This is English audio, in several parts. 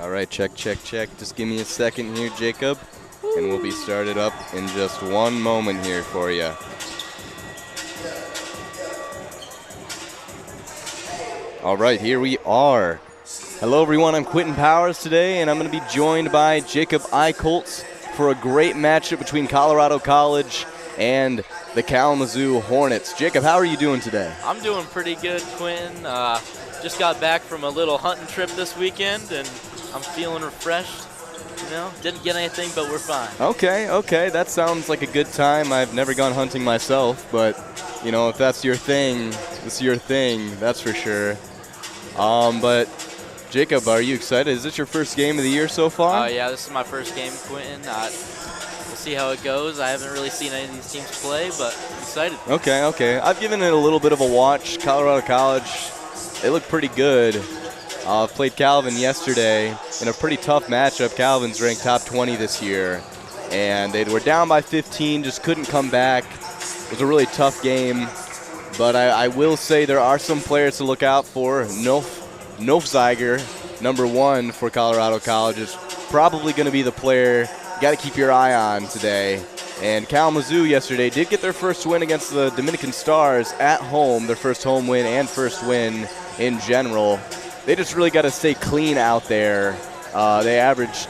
All right, check, check, check. Just give me a second here, Jacob, and we'll be started up in just one moment here for you. All right, here we are. Hello, everyone. I'm Quentin Powers today, and I'm going to be joined by Jacob Eichholz for a great matchup between Colorado College and the Kalamazoo Hornets. Jacob, how are you doing today? I'm doing pretty good, Quentin. Just got back from a little hunting trip this weekend, and I'm feeling refreshed. You know, didn't get anything, but we're fine. Okay. That sounds like a good time. I've never gone hunting myself, but, you know, if that's your thing, it's your thing, that's for sure. But, Jacob, are you excited? Is this your first game of the year so far? Yeah, this is my first game, Quentin. We'll see how it goes. I haven't really seen any of these teams play, but I'm excited. Okay. I've given it a little bit of a watch. Colorado College, they look pretty good. Played Calvin yesterday in a pretty tough matchup. Calvin's ranked top 20 this year, and they were down by 15, just couldn't come back. It was a really tough game, but I will say there are some players to look out for. Nofziger, number 1 for Colorado College, is probably going to be the player you got to keep your eye on today. And Kalamazoo yesterday did get their first win against the Dominican Stars at home, their first home win and first win in general. They just really got to stay clean out there. They averaged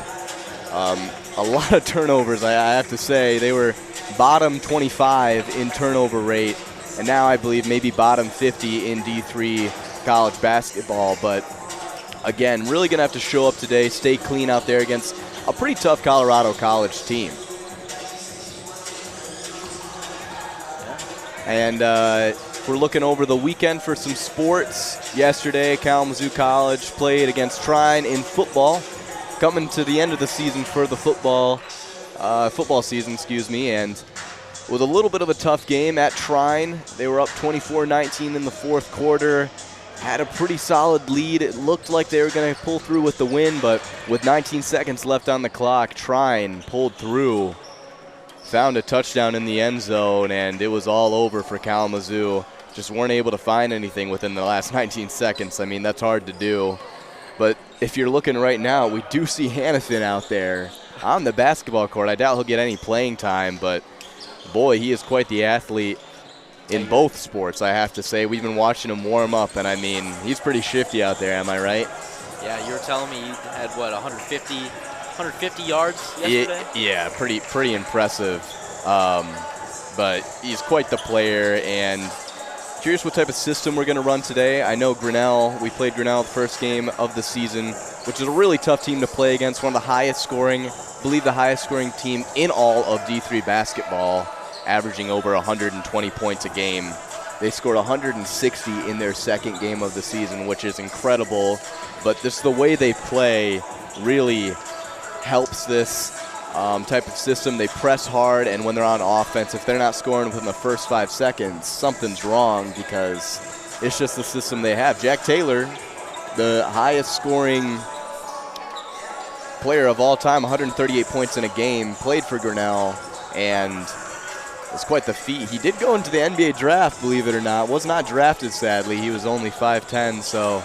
a lot of turnovers, I have to say. They were bottom 25 in turnover rate, and now I believe maybe bottom 50 in D3 college basketball. But, again, really going to have to show up today, stay clean out there against a pretty tough Colorado College team. And we're looking over the weekend for some sports. Yesterday, Kalamazoo College played against Trine in football, coming to the end of the season for the football season, and with a little bit of a tough game at Trine. They were up 24-19 in the fourth quarter, had a pretty solid lead. It looked like they were going to pull through with the win, but with 19 seconds left on the clock, Trine pulled through, found a touchdown in the end zone, and it was all over for Kalamazoo. Just weren't able to find anything within the last 19 seconds. I mean, that's hard to do. But if you're looking right now, we do see Hannafin out there on the basketball court. I doubt he'll get any playing time, but, boy, he is quite the athlete in both sports, I have to say. We've been watching him warm up, and, I mean, he's pretty shifty out there, am I right? Yeah, you were telling me he had, 150 yards yesterday? Yeah, pretty impressive. But he's quite the player, and curious what type of system we're going to run today. I know Grinnell, we played Grinnell the first game of the season, which is a really tough team to play against, one of the highest scoring, I believe the highest scoring team in all of D3 basketball, averaging over 120 points a game. They scored 160 in their second game of the season, which is incredible. But just the way they play really helps this type of system. They press hard, and when they're on offense, if they're not scoring within the first 5 seconds, something's wrong, because it's just the system they have. Jack Taylor, the highest scoring player of all time, 138 points in a game, played for Grinnell, and it's quite the feat. He did go into the NBA draft, believe it or not. Was not drafted, sadly. He was only 5'10", so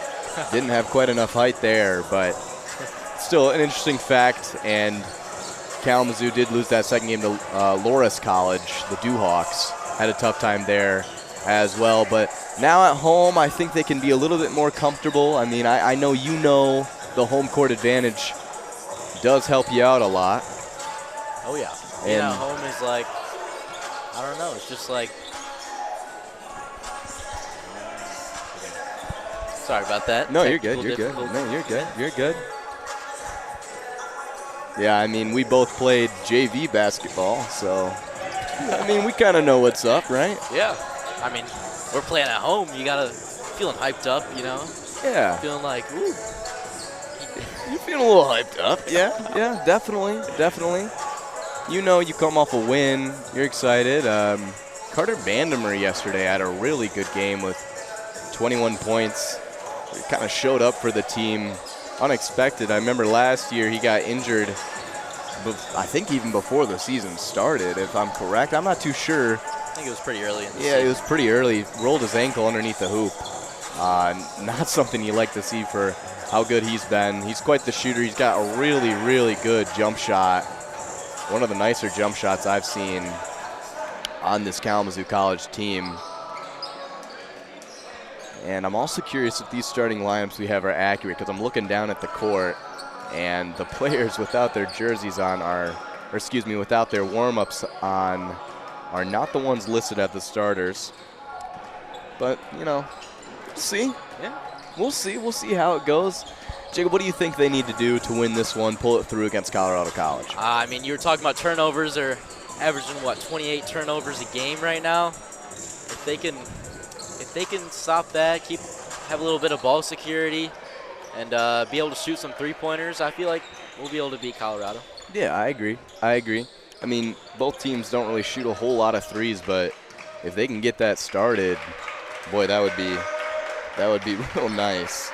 didn't have quite enough height there, but still an interesting fact. And Kalamazoo did lose that second game to Loras College. The Dewhawks had a tough time there as well. But now at home, I think they can be a little bit more comfortable. I mean, I know you know the home court advantage does help you out a lot. Oh, yeah. Being at home is like, I don't know, it's just like, sorry about that. No, you're good. You're good. No, you're good. You're good. Yeah, I mean, we both played JV basketball, so, I mean, we kind of know what's up, right? Yeah. I mean, we're playing at home. You got to feeling hyped up, you know? Yeah. Feeling like, ooh. You're feeling a little hyped up. Yeah, definitely. You know, you come off a win. You're excited. Carter Vandermeer yesterday had a really good game with 21 points. He kind of showed up for the team unexpected. I remember last year he got injured, I think even before the season started, if I'm correct. I'm not too sure. I think it was pretty early in the season. Yeah, it was pretty early. Rolled his ankle underneath the hoop. Not something you like to see for how good he's been. He's quite the shooter. He's got a really, really good jump shot. One of the nicer jump shots I've seen on this Kalamazoo College team. And I'm also curious if these starting lineups we have are accurate, because I'm looking down at the court, and the players without their jerseys on without their warm-ups on are not the ones listed as the starters. But, see? Yeah. We'll see. We'll see how it goes. Jacob, what do you think they need to do to win this one, pull it through against Colorado College? You were talking about turnovers. They're averaging, 28 turnovers a game right now. If they can stop that, have a little bit of ball security, and be able to shoot some three-pointers, I feel like we'll be able to beat Colorado. Yeah, I agree. I mean, both teams don't really shoot a whole lot of threes, but if they can get that started, boy, that would be real nice.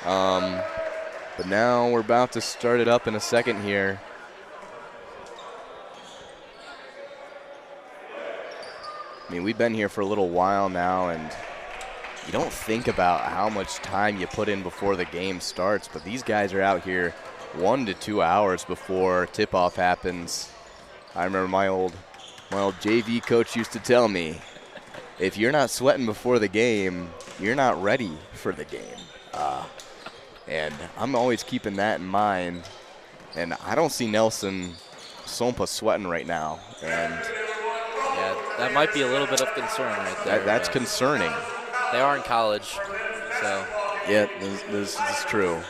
But now we're about to start it up in a second here. I mean, we've been here for a little while now, and you don't think about how much time you put in before the game starts, but these guys are out here 1 to 2 hours before tip-off happens. I remember my old JV coach used to tell me, if you're not sweating before the game, you're not ready for the game. And I'm always keeping that in mind. And I don't see Nelson Sompa sweating right now. And yeah, that might be a little bit of concern right there. That's concerning. They are in college, so. Yeah, this is true.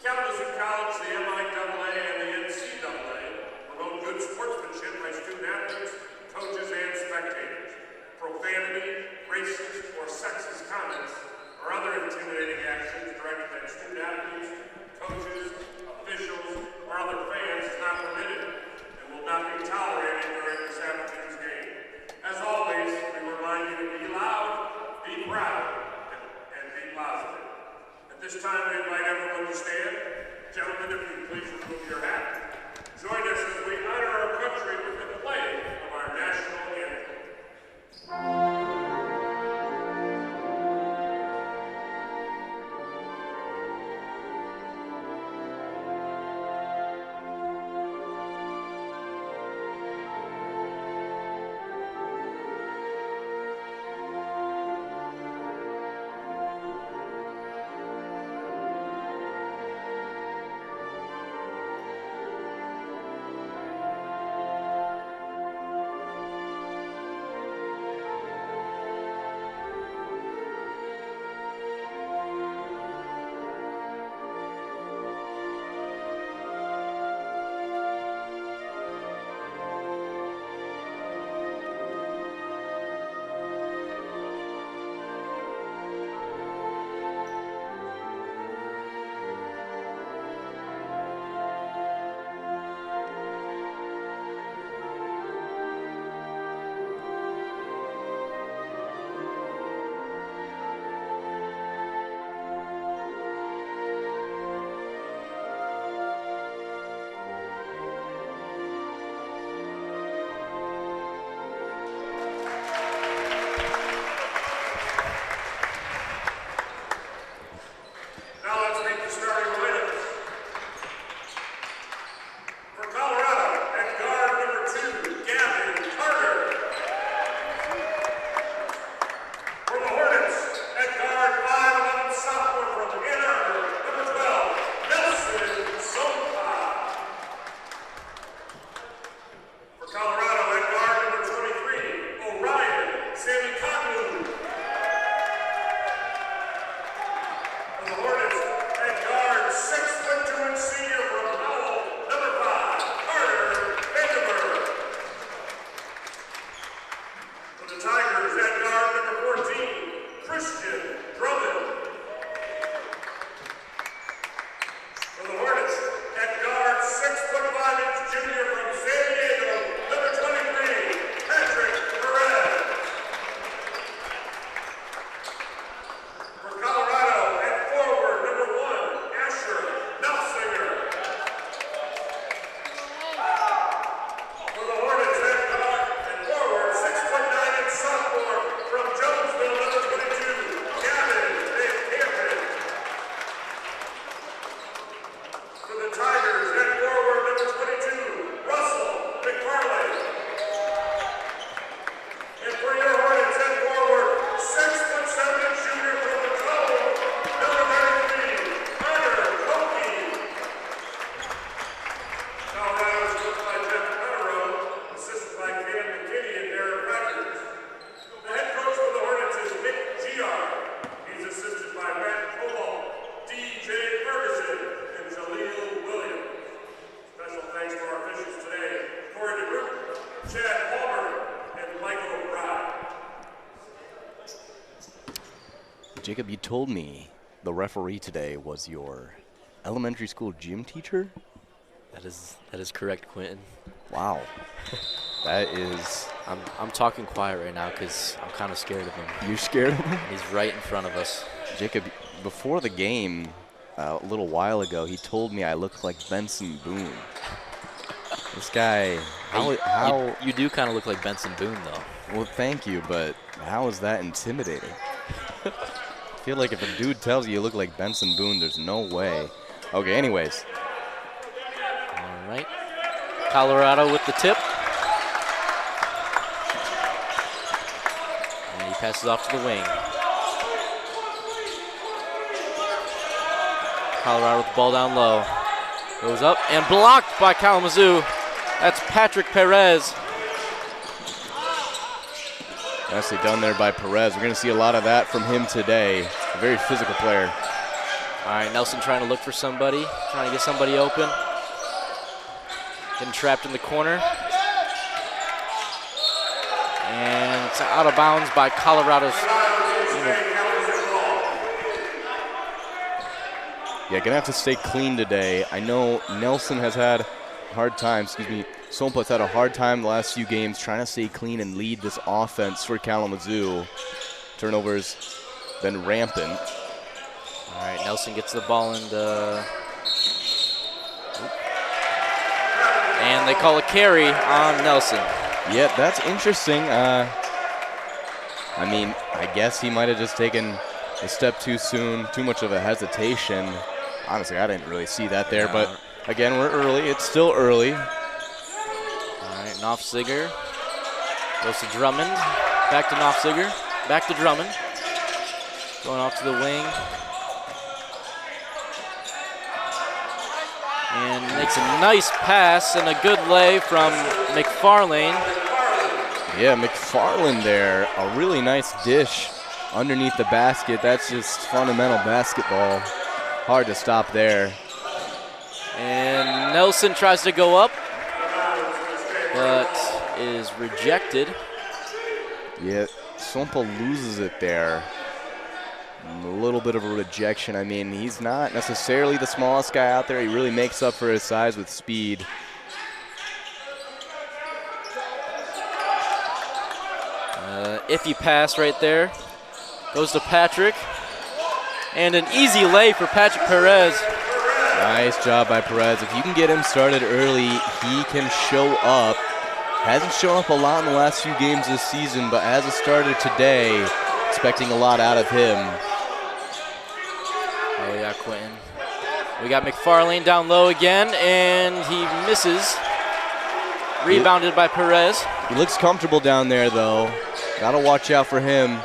Kalamazoo College, the MI Jacob, you told me the referee today was your elementary school gym teacher? That is correct, Quentin. Wow. That is... I'm talking quiet right now because I'm kind of scared of him. You're scared of him? He's right in front of us. Jacob, before the game, a little while ago, he told me I looked like Benson Boone. This guy, how... You do kind of look like Benson Boone, though. Well, thank you, but how is that intimidating? I feel like if a dude tells you look like Benson Boone, there's no way. Okay, anyways. All right. Colorado with the tip. And he passes off to the wing. Colorado with the ball down low. Goes up and blocked by Kalamazoo. That's Patrick Perez. Nicely done there by Perez. We're going to see a lot of that from him today. A very physical player. All right, Nelson trying to look for somebody, trying to get somebody open. Getting trapped in the corner. And it's out of bounds by Colorado's. Yeah, going to have to stay clean today. I know Nelson has had a hard time, Sompa's had a hard time the last few games trying to stay clean and lead this offense for Kalamazoo. Turnovers been rampant. All right, Nelson gets the ball and they call a carry on Nelson. Yeah, that's interesting. I mean, I guess he might have just taken a step too soon, too much of a hesitation. Honestly, I didn't really see that there, but again, we're early. It's still early. All right, Knopfziger goes to Drummond. Back to Knopfziger. Back to Drummond. Going off to the wing. And makes a nice pass and a good lay from McFarlane. Yeah, McFarlane there. A really nice dish underneath the basket. That's just fundamental basketball. Hard to stop there. And Nelson tries to go up, but is rejected. Yeah, Sompa loses it there. A little bit of a rejection. I mean, he's not necessarily the smallest guy out there. He really makes up for his size with speed. Iffy pass right there. Goes to Patrick. And an easy lay for Patrick Perez. Nice job by Perez. If you can get him started early, he can show up. Hasn't shown up a lot in the last few games this season, but as a starter today, expecting a lot out of him. Oh yeah, Quentin. We got McFarlane down low again, and he misses. Rebounded by Perez. He looks comfortable down there, though. Got to watch out for him.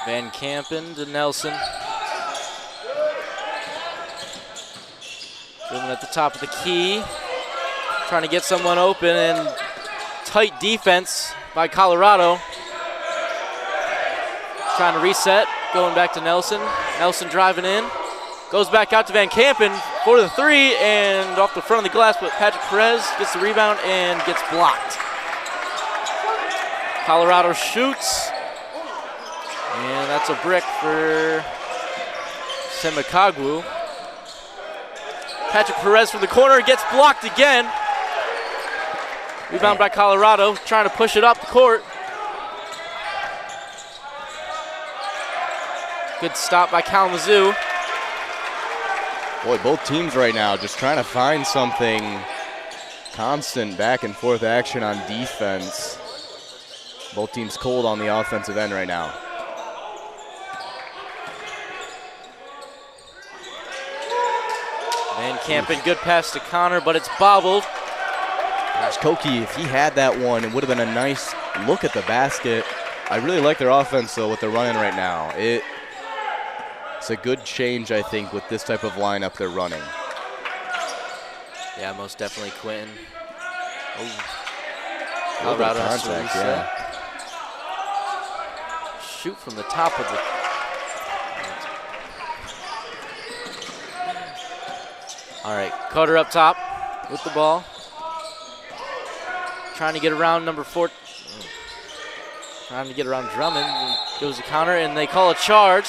Van Kampen to Nelson. Dribbling at the top of the key. Trying to get someone open, and tight defense by Colorado. Trying to reset, going back to Nelson. Nelson driving in. Goes back out to Van Kampen for the three, and off the front of the glass, but Patrick Perez gets the rebound and gets blocked. Colorado shoots. And that's a brick for Semikagwu. Patrick Perez from the corner gets blocked again. Rebound by Colorado, trying to push it up the court. Good stop by Kalamazoo. Boy, both teams right now just trying to find something. Constant back and forth action on defense. Both teams cold on the offensive end right now. Van Kampen, good pass to Connor, but it's bobbled. Gosh, Koki, if he had that one, it would have been a nice look at the basket. I really like their offense, though, what they're running right now. It's a good change, I think, with this type of lineup they're running. Yeah, most definitely, Quentin. Colorado has to reset. Shoot from the top of the... All right, Carter up top with the ball. Trying to get around number 4. Trying to get around Drummond. Goes a counter, and they call a charge.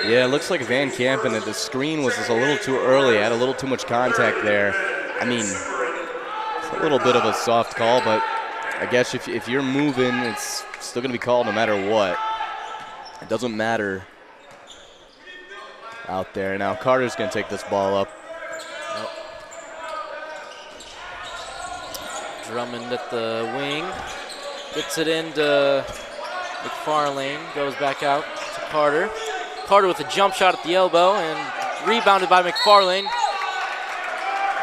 Yeah, it looks like Van Kampen at the screen was just a little too early. Had a little too much contact there. I mean, it's a little bit of a soft call, but I guess if you're moving, it's still going to be called no matter what. It doesn't matter out there. Now Carter's going to take this ball up. Nope. Drummond at the wing. Gets it into McFarlane. Goes back out to Carter. Carter with a jump shot at the elbow and rebounded by McFarlane.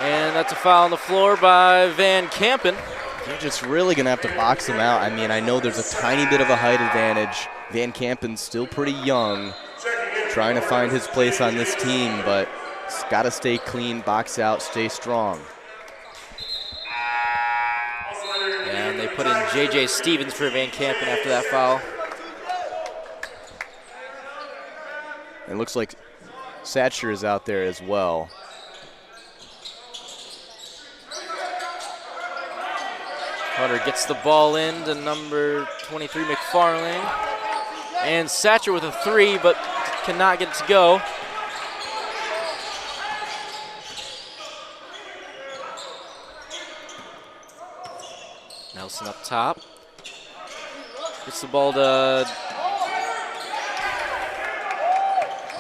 And that's a foul on the floor by Van Kampen. You're just really going to have to box him out. I mean, I know there's a tiny bit of a height advantage. Van Kampen's still pretty young, trying to find his place on this team, but he's got to stay clean, box out, stay strong. Yeah, and they put in J.J. Stevens for Van Kampen after that foul. It looks like Satcher is out there as well. Carter gets the ball in to number 23, McFarlane. And Satcher with a three, but cannot get it to go. Nelson up top. Gets the ball to...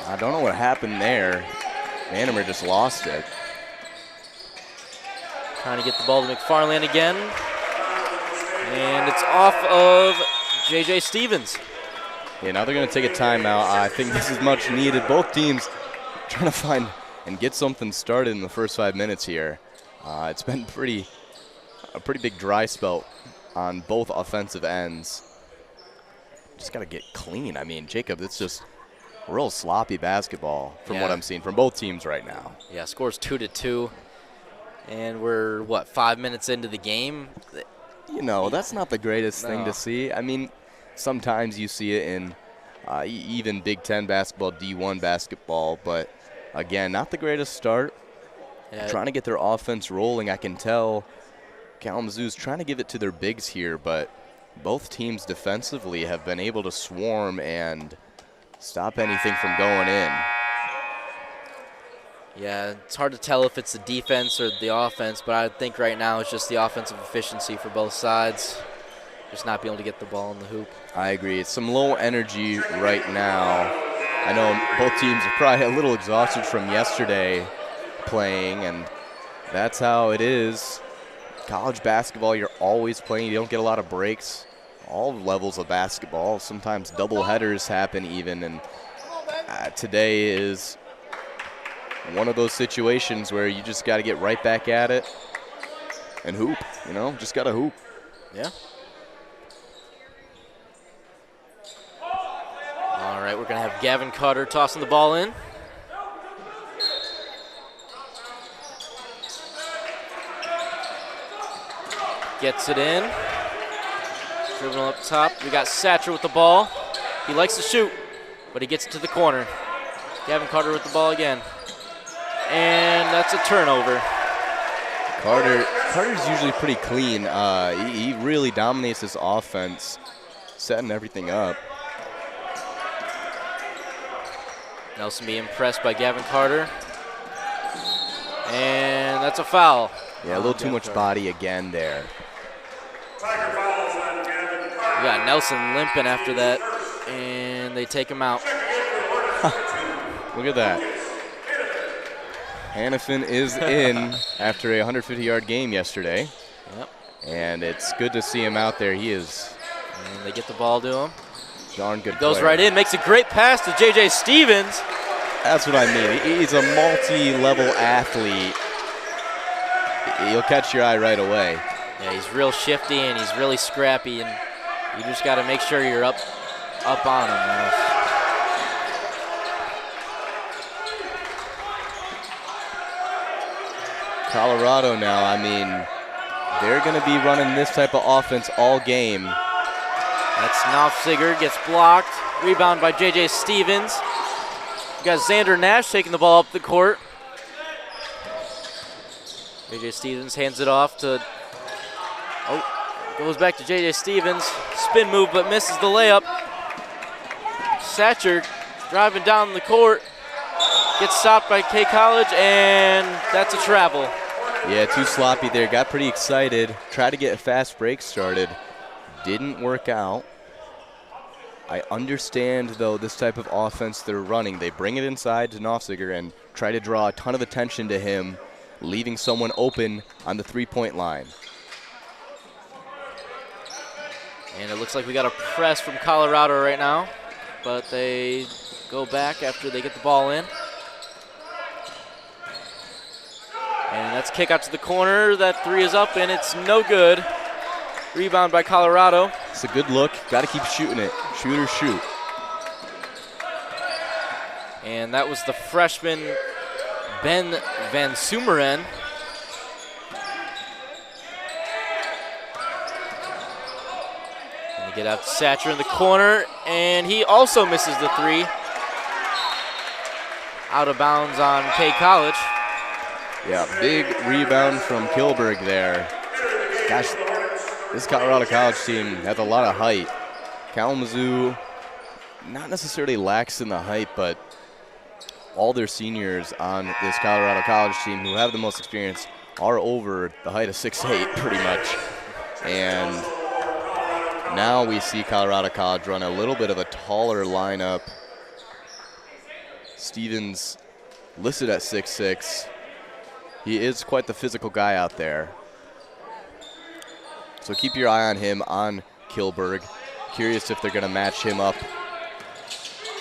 I don't know what happened there. Vandermeer just lost it. Trying to get the ball to McFarlane again. And it's off of J.J. Stevens. Yeah, now they're going to take a timeout. I think this is much needed. Both teams trying to find and get something started in the first 5 minutes here. It's been a pretty big dry spell on both offensive ends. Just got to get clean. I mean, Jacob, it's just real sloppy basketball from what I'm seeing from both teams right now. Yeah, score's 2-2. And we're, 5 minutes into the game? You know, that's not the greatest thing to see. I mean, sometimes you see it in even Big Ten basketball, D1 basketball, but again, not the greatest start. Yeah. Trying to get their offense rolling. I can tell Kalamazoo's trying to give it to their bigs here, but both teams defensively have been able to swarm and stop anything from going in. Yeah, it's hard to tell if it's the defense or the offense, but I think right now it's just the offensive efficiency for both sides. Just not being able to get the ball in the hoop. I agree. It's some low energy right now. I know both teams are probably a little exhausted from yesterday playing, and that's how it is. College basketball, you're always playing. You don't get a lot of breaks. All levels of basketball. Sometimes double headers happen even, and today is one of those situations where you just got to get right back at it and hoop, just got to hoop. Yeah. All right, we're going to have Gavin Carter tossing the ball in. Gets it in. Dribbling up top. We got Satcher with the ball. He likes to shoot, but he gets it to the corner. Gavin Carter with the ball again. And that's a turnover. Carter's usually pretty clean. He really dominates his offense, setting everything up. Nelson being pressed by Gavin Carter. And that's a foul. Yeah, a little too much body again there. We got Nelson limping after that, and they take him out. Look at that. Hannafin is in after a 150-yard game yesterday. Yep. And it's good to see him out there. He is. And they get the ball to him. Darn good Goes player. right in, makes a great pass to J.J. Stevens. That's what I mean. He's a multi-level athlete. He'll catch your eye right away. Yeah, he's real shifty and he's really scrappy, and you just got to make sure you're up on him. Colorado now, I mean, they're going to be running this type of offense all game. That's Knopfziger, gets blocked. Rebound by J.J. Stevens. You got Xander Nash taking the ball up the court. J.J. Stevens hands it off to Oh, goes back to J.J. Stevens. Spin move, but misses the layup. Satcher driving down the court. Gets stopped by K College, and that's a travel. Yeah, too sloppy there. Got pretty excited. Tried to get a fast break started. Didn't work out. I understand, though, this type of offense they're running. They bring it inside to Nofziger and try to draw a ton of attention to him, leaving someone open on the three-point line. And it looks like we got a press from Colorado right now, but they go back after they get the ball in. And that's a kick out to the corner. That three is up, and it's no good. Rebound by Colorado. It's a good look. Got to keep shooting it. Shoot or shoot. And that was the freshman Ben Van Sumeren. And they get out to Satcher in the corner, and he also misses the three. Out of bounds on K College. Yeah, big rebound from Kilberg there. Gosh, this Colorado College team has a lot of height. Kalamazoo, not necessarily lacks in the height, but all their seniors on this Colorado College team who have the most experience are over the height of 6'8", pretty much. And now we see Colorado College run a little bit of a taller lineup. Stevens listed at 6'6". He is quite the physical guy out there. So keep your eye on him on Kilberg. Curious if they're going to match him up.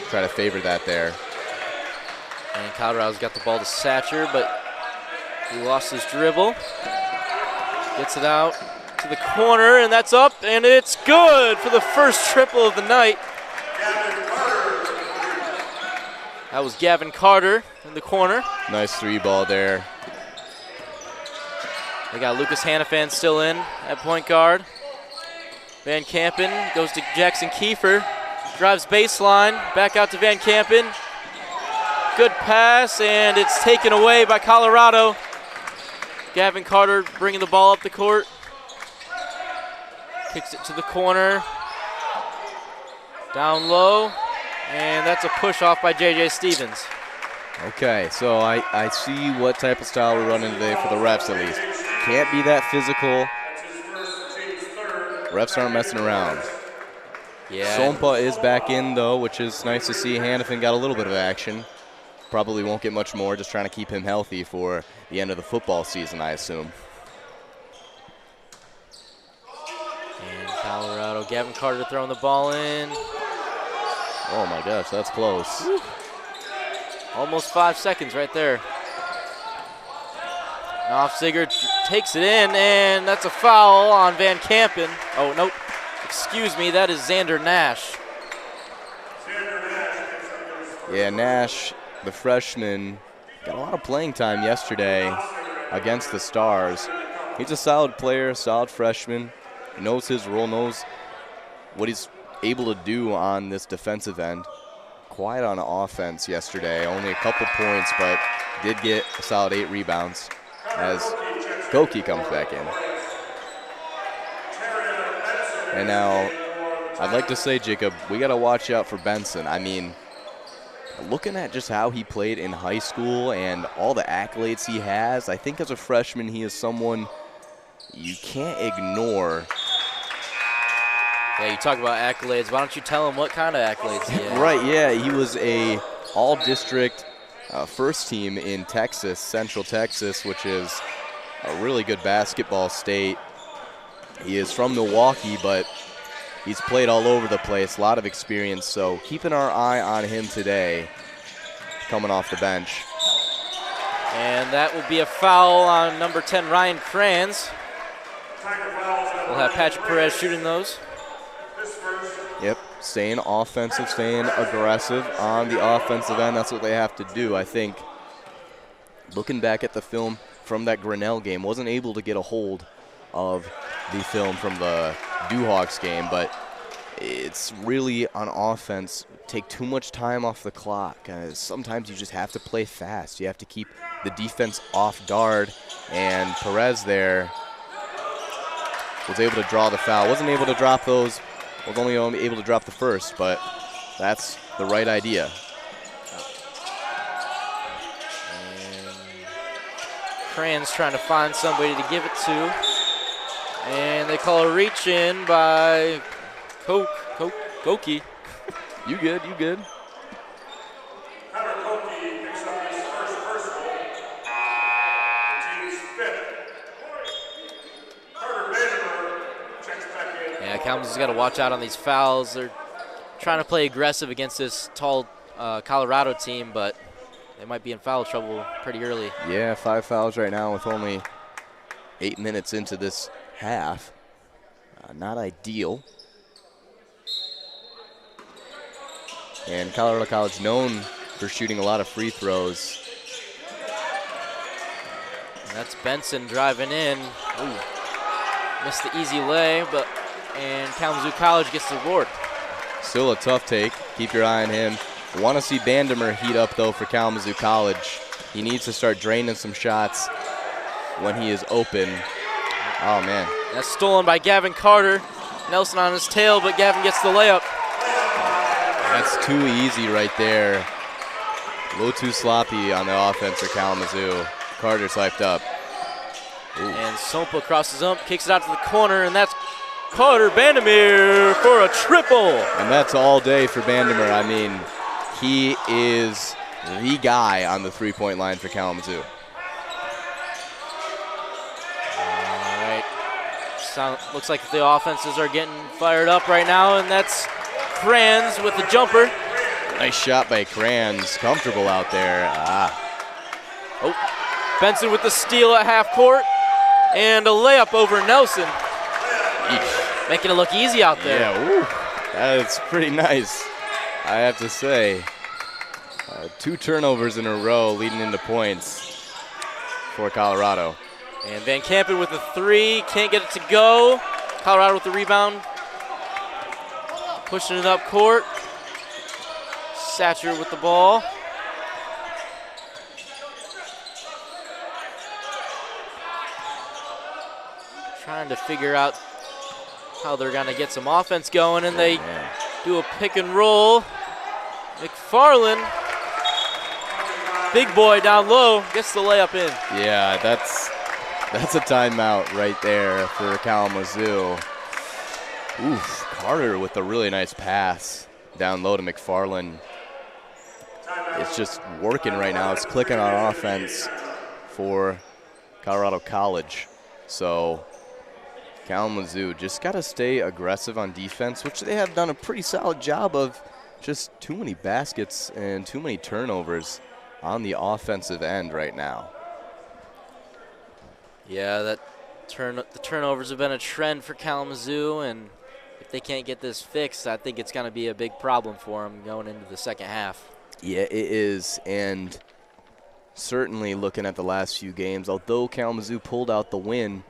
Try to favor that there. And Colorado's got the ball to Satcher, but he lost his dribble. Gets it out to the corner, and that's up, and it's good for the first triple of the night. That was Gavin Carter in the corner. Nice three ball there. They got Lucas Hannafan still in at point guard. Van Kampen goes to Jackson Kiefer. Drives baseline, back out to Van Kampen. Good pass, and it's taken away by Colorado. Gavin Carter bringing the ball up the court. Kicks it to the corner. Down low, and that's a push off by J.J. Stevens. Okay, so I see what type of style we're running today for the refs at least. Can't be that physical. Refs aren't messing around. Yeah. Sompa is back in, though, which is nice to see. Hannafin got a little bit of action. Probably won't get much more, just trying to keep him healthy for the end of the football season, I assume. And Colorado, Gavin Carter throwing the ball in. Oh, my gosh, that's close. Woo. Almost 5 seconds right there. Nofziger takes it in, and that's a foul on Van Kampen. Oh, nope. Excuse me, that is Xander Nash. Yeah, Nash, the freshman, got a lot of playing time yesterday against the Stars. He's a solid player, solid freshman. He knows his role, knows what he's able to do on this defensive end. Quiet on offense yesterday, only a couple points, but did get a solid 8 rebounds as Koki comes back in. And now, I'd like to say, Jacob, we got to watch out for Benson. I mean, looking at just how he played in high school and all the accolades he has, I think as a freshman he is someone you can't ignore. Yeah, you talk about accolades. Why don't you tell him what kind of accolades he has? Right, yeah, he was a all-district first team in Texas, Central Texas, which is a really good basketball state. He is from Milwaukee, but he's played all over the place, a lot of experience, so keeping our eye on him today, coming off the bench. And that will be a foul on number 10, Ryan Kranz. We'll have Patrick Perez shooting those. Yep, staying offensive, staying aggressive on the offensive end. That's what they have to do. I think looking back at the film from that Grinnell game, wasn't able to get a hold of the film from the Duhawks game, but it's really on offense, take too much time off the clock. Sometimes you just have to play fast. You have to keep the defense off guard, and Perez there was able to draw the foul. Wasn't able to drop those. Was only able to drop the first, but that's the right idea. Cran's trying to find somebody to give it to. And they call a reach in by Koki. You good, you good. Yeah, Kalamazoo's got to watch out on these fouls. They're trying to play aggressive against this tall Colorado team, but they might be in foul trouble pretty early. Yeah, 5 fouls right now with only 8 minutes into this half. Not ideal. And Colorado College known for shooting a lot of free throws. And that's Benson driving in. Ooh. Missed the easy lay, and Kalamazoo College gets the board. Still a tough take. Keep your eye on him. Want to see Vandermeer heat up, though, for Kalamazoo College. He needs to start draining some shots when he is open. Oh, man. That's stolen by Gavin Carter. Nelson on his tail, but Gavin gets the layup. That's too easy right there. A little too sloppy on the offense for Kalamazoo. Carter swiped up. Ooh. And Sompa crosses up, kicks it out to the corner, and that's Carter Vandermeer for a triple. And that's all day for Vandermeer. I mean, he is the guy on the three-point line for Kalamazoo. All right. Looks like the offenses are getting fired up right now, and that's Kranz with the jumper. Nice shot by Kranz. Comfortable out there. Oh, Benson with the steal at half court, and a layup over Nelson. Eesh. Making it look easy out there. Yeah, woo. That's pretty nice, I have to say. 2 turnovers in a row leading into points for Colorado. And Van Kampen with the 3, can't get it to go. Colorado with the rebound. Pushing it up court. Satcher with the ball. Trying to figure out how they're going to get some offense going, and they do a pick and roll. McFarland, big boy down low, gets the layup in. Yeah, that's a timeout right there for Kalamazoo. Oof, Carter with a really nice pass down low to McFarland. It's just working right now. It's clicking on offense for Colorado College. So Kalamazoo just got to stay aggressive on defense, which they have done a pretty solid job of. Just too many baskets and too many turnovers on the offensive end right now. Yeah, the turnovers have been a trend for Kalamazoo, and if they can't get this fixed, I think it's going to be a big problem for them going into the second half. Yeah, it is, and certainly looking at the last few games, although Kalamazoo pulled out the win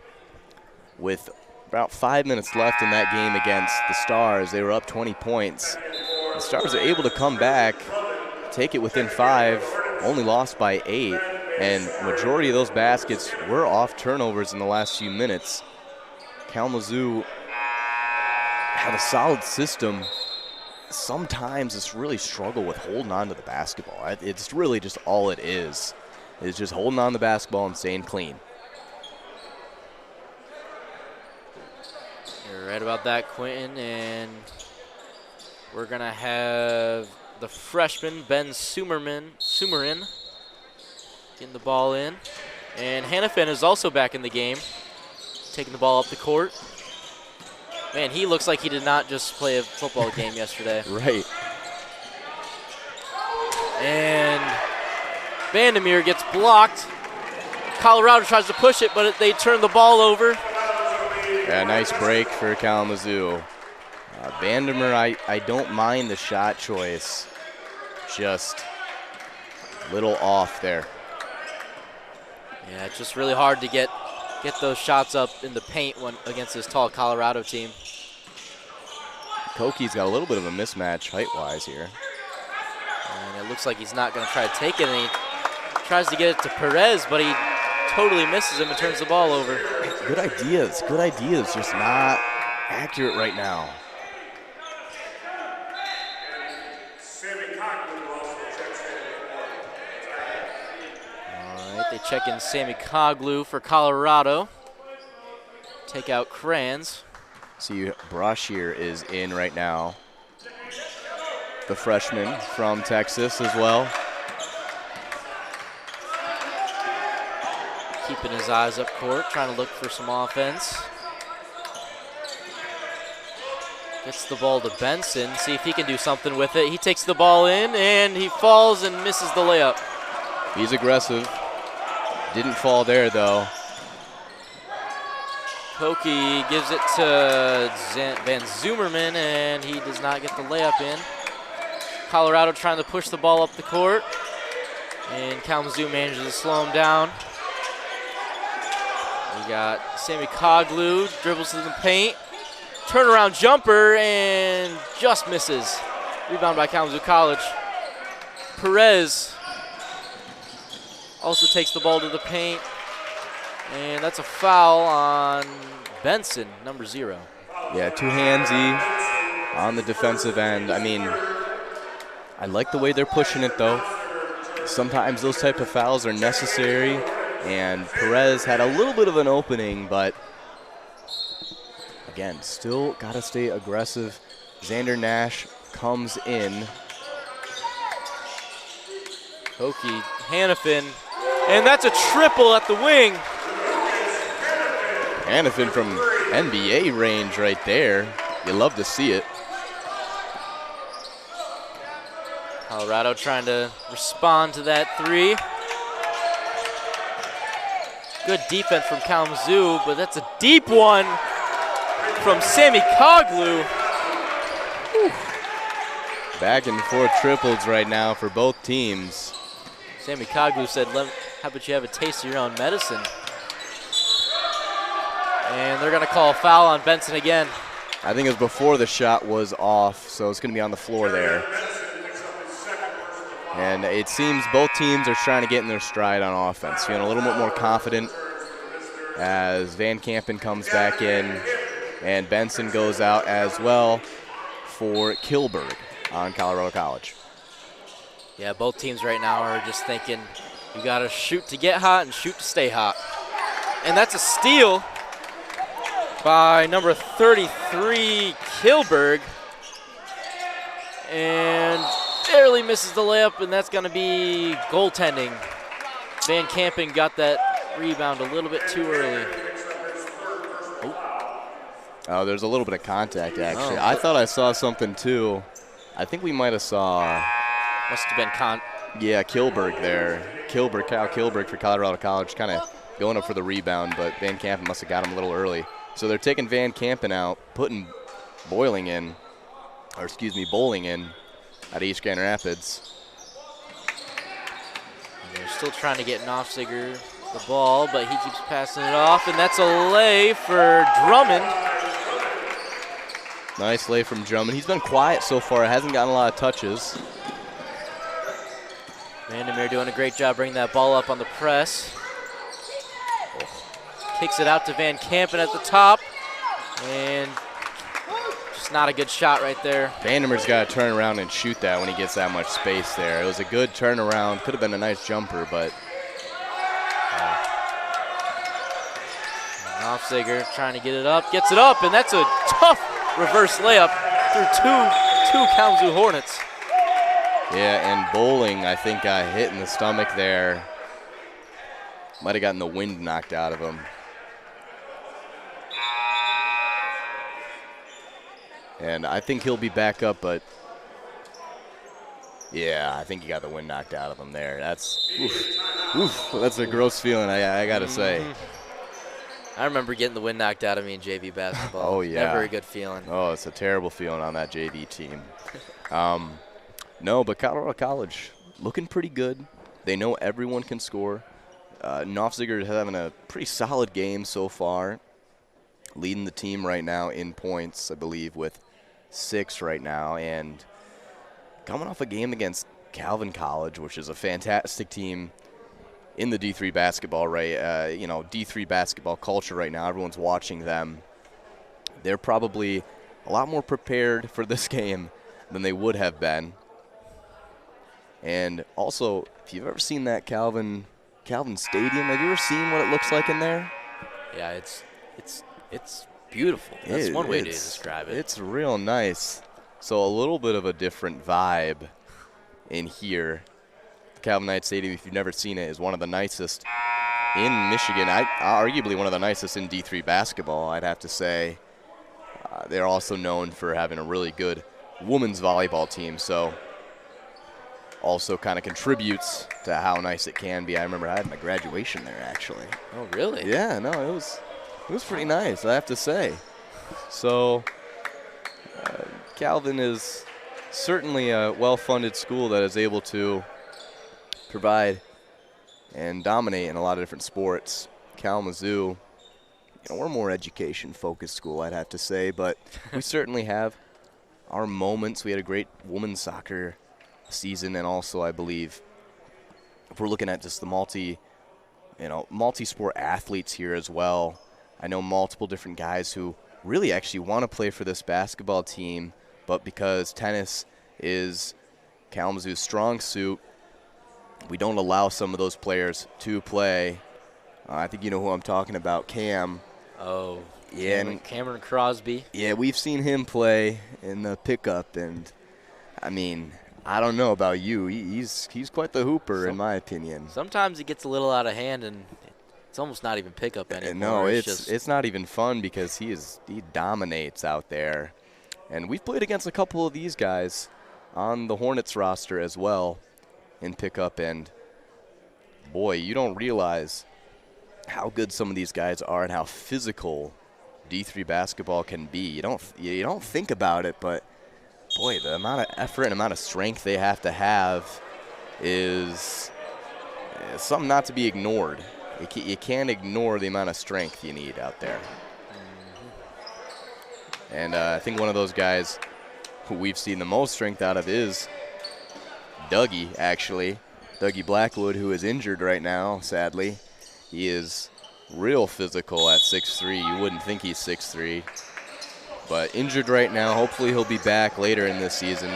with about 5 minutes left in that game against the Stars, they were up 20 points. The Stars are able to come back, take it within 5, only lost by 8, and majority of those baskets were off turnovers in the last few minutes. Kalamazoo have a solid system. Sometimes it's really struggle with holding on to the basketball. It's really just all it is. It's just holding on to the basketball and staying clean. You're right about that, Quentin, and we're going to have the freshman, Ben Sumerin, getting the ball in. And Hannafin is also back in the game, taking the ball up the court. Man, he looks like he did not just play a football game yesterday. Right. And Vandermeer gets blocked. Colorado tries to push it, but they turn the ball over. Yeah, nice break for Kalamazoo. Vandermeer, I don't mind the shot choice. Just a little off there. Yeah, it's just really hard to get those shots up in the paint against this tall Colorado team. Koki's got a little bit of a mismatch height-wise here. And it looks like he's not going to try to take it, and he tries to get it to Perez, but he totally misses him and turns the ball over. Good ideas, just not accurate right now. All right, they check in Sammy Koglu for Colorado. Take out Kranz. See, Brashear is in right now. The freshman from Texas as well. Keeping his eyes up court, trying to look for some offense. Gets the ball to Benson, see if he can do something with it. He takes the ball in, and he falls and misses the layup. He's aggressive. Didn't fall there, though. Koki gives it to Van Zoomerman, and he does not get the layup in. Colorado trying to push the ball up the court, and Kalamazoo manages to slow him down. We got Sammy Koglu, dribbles to the paint, turnaround jumper, and just misses. Rebound by Kalamazoo College. Perez also takes the ball to the paint, and that's a foul on Benson, number 0. Yeah, too handsy on the defensive end. I mean, I like the way they're pushing it, though. Sometimes those type of fouls are necessary, and Perez had a little bit of an opening, but again, still got to stay aggressive. Xander Nash comes in. Koki, Hannafin, and that's a triple at the wing. Hannafin from NBA range right there. You love to see it. Colorado trying to respond to that 3. Good defense from Kalamazoo, but that's a deep one from Sammy Koglu. Whew. Back and forth triples right now for both teams. Sammy Koglu said, how about you have a taste of your own medicine? And they're going to call a foul on Benson again. I think it was before the shot was off, so it's going to be on the floor there. And it seems both teams are trying to get in their stride on offense, feeling a little bit more confident as Van Kampen comes back in, and Benson goes out as well for Kilberg on Colorado College. Yeah, both teams right now are just thinking, you got to shoot to get hot and shoot to stay hot. And that's a steal by number 33, Kilberg. And barely misses the layup, and that's going to be goaltending. Van Kampen got that rebound a little bit too early. Oh, there's a little bit of contact, actually. Oh. I thought I saw something, too. I think we might have saw... Must have been Yeah, Kilberg there. Kyle Kilberg for Colorado College, kind of going up for the rebound, but Van Kampen must have got him a little early. So they're taking Van Kampen out, putting Bowling in at East Grand Rapids. And they're still trying to get Knopfziger the ball, but he keeps passing it off, and that's a lay for Drummond. Nice lay from Drummond. He's been quiet so far. Hasn't gotten a lot of touches. Vandermeer doing a great job bringing that ball up on the press. Kicks it out to Van Kampen at the top, and just not a good shot right there. Vandermeer's got to turn around and shoot that when he gets that much space there. It was a good turnaround. Could have been a nice jumper, but... Knopfziger trying to get it up, gets it up, and that's a tough reverse layup through two Kalamazoo Hornets. Yeah, and Bowling, I think, got hit in the stomach there. Might have gotten the wind knocked out of him. And I think he'll be back up, but yeah, I think he got the wind knocked out of him there. That's that's a gross feeling, I got to say. I remember getting the wind knocked out of me in JV basketball. Oh, yeah. Never a good feeling. Oh, it's a terrible feeling on that JV team. No, but Colorado College looking pretty good. They know everyone can score. Knopfziger is having a pretty solid game so far, leading the team right now in points, I believe, with 6 right now. And coming off a game against Calvin College, which is a fantastic team, in the D3 basketball, right? You know, D3 basketball culture right now. Everyone's watching them. They're probably a lot more prepared for this game than they would have been. And also, if you've ever seen that Calvin Stadium, have you ever seen what it looks like in there? Yeah, it's beautiful. That's one way to describe it. It's real nice. So a little bit of a different vibe in here. Calvin Knight Stadium, if you've never seen it, is one of the nicest in Michigan. Arguably one of the nicest in D3 basketball, I'd have to say. They're also known for having a really good women's volleyball team, so also kind of contributes to how nice it can be. I remember I had my graduation there, actually. Oh, really? Yeah, no, it was pretty nice, I have to say. So Calvin is certainly a well-funded school that is able to provide and dominate in a lot of different sports. Kalamazoo, you know, we're a more education-focused school, I'd have to say, but we certainly have our moments. We had a great women's soccer season, and also, I believe, if we're looking at just the multi-sport athletes here as well, I know multiple different guys who really actually want to play for this basketball team, but because tennis is Kalamazoo's strong suit, we don't allow some of those players to play. I think you know who I'm talking about, Cam. Oh, yeah, Cameron Crosby. Yeah, we've seen him play in the pickup, and I mean, I don't know about you. He's quite the hooper, in my opinion. Sometimes it gets a little out of hand, and it's almost not even pickup anymore. No, it's not even fun because he dominates out there. And we've played against a couple of these guys on the Hornets roster as well in pickup, and boy, you don't realize how good some of these guys are and how physical D3 basketball can be. You don't think about it, but boy, the amount of effort and amount of strength they have to have is something not to be ignored. You can't ignore the amount of strength you need out there. And I think one of those guys who we've seen the most strength out of is Dougie, actually. Dougie Blackwood, who is injured right now, sadly. He is real physical at 6'3". You wouldn't think he's 6'3". But injured right now. Hopefully he'll be back later in this season.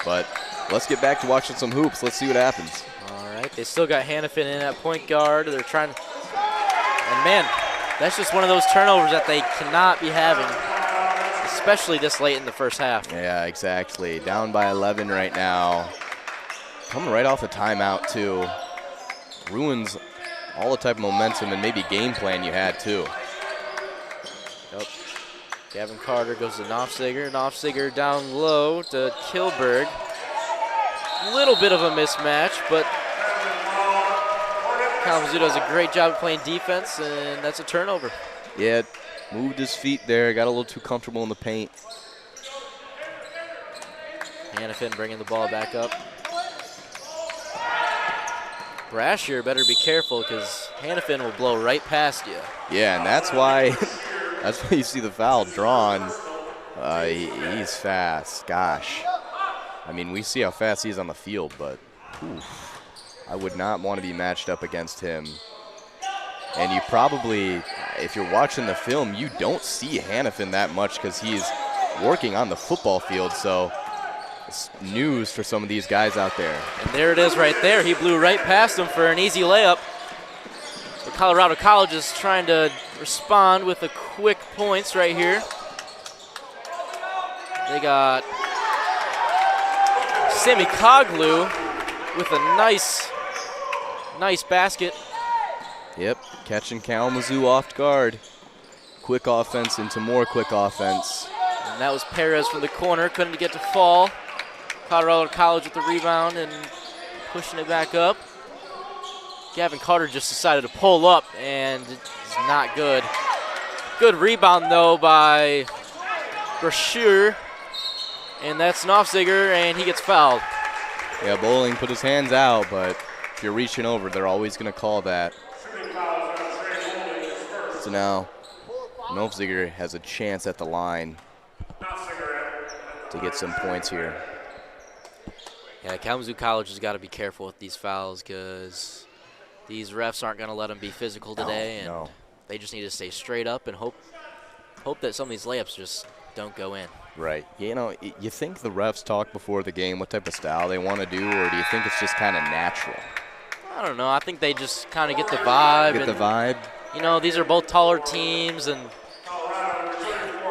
But let's get back to watching some hoops. Let's see what happens. All right, they still got Hannafin in at point guard. They're trying to, and man, that's just one of those turnovers that they cannot be having, especially this late in the first half. Yeah, exactly. Down by 11 right now. Coming right off the timeout, too. Ruins all the type of momentum and maybe game plan you had, too. Yep. Gavin Carter goes to Knopfziger. Knopfziger down low to Kilberg. Little bit of a mismatch, but Kalamazoo does a great job of playing defense, and that's a turnover. Yeah, moved his feet there, got a little too comfortable in the paint. Hannafin bringing the ball back up. Brashear better be careful because Hannafin will blow right past you. Yeah, and that's why you see the foul drawn. He's fast. Gosh. I mean, we see how fast he is on the field, but I would not want to be matched up against him. And you probably, if you're watching the film, you don't see Hannafin that much because he's working on the football field. So it's news for some of these guys out there. And there it is right there. He blew right past him for an easy layup. But Colorado College is trying to respond with the quick points right here. They got Sammy Koglu with a nice basket. Yep, catching Kalamazoo off guard. Quick offense into more quick offense. And that was Perez from the corner, couldn't get to fall. Colorado College with the rebound and pushing it back up. Gavin Carter just decided to pull up, and it's not good. Good rebound, though, by Brashear. And that's Knopfziger, and he gets fouled. Yeah, Bowling put his hands out, but if you're reaching over, they're always going to call that. So now Knopfziger has a chance at the line to get some points here. Yeah, Kalamazoo College has got to be careful with these fouls because These refs aren't going to let them be physical today, and they just need to stay straight up and hope that some of these layups just don't go in. Right. You know, you think the refs talk before the game what type of style they want to do, or do you think it's just kind of natural? I don't know. I think they just kind of get the vibe. Get the vibe? You know, these are both taller teams, and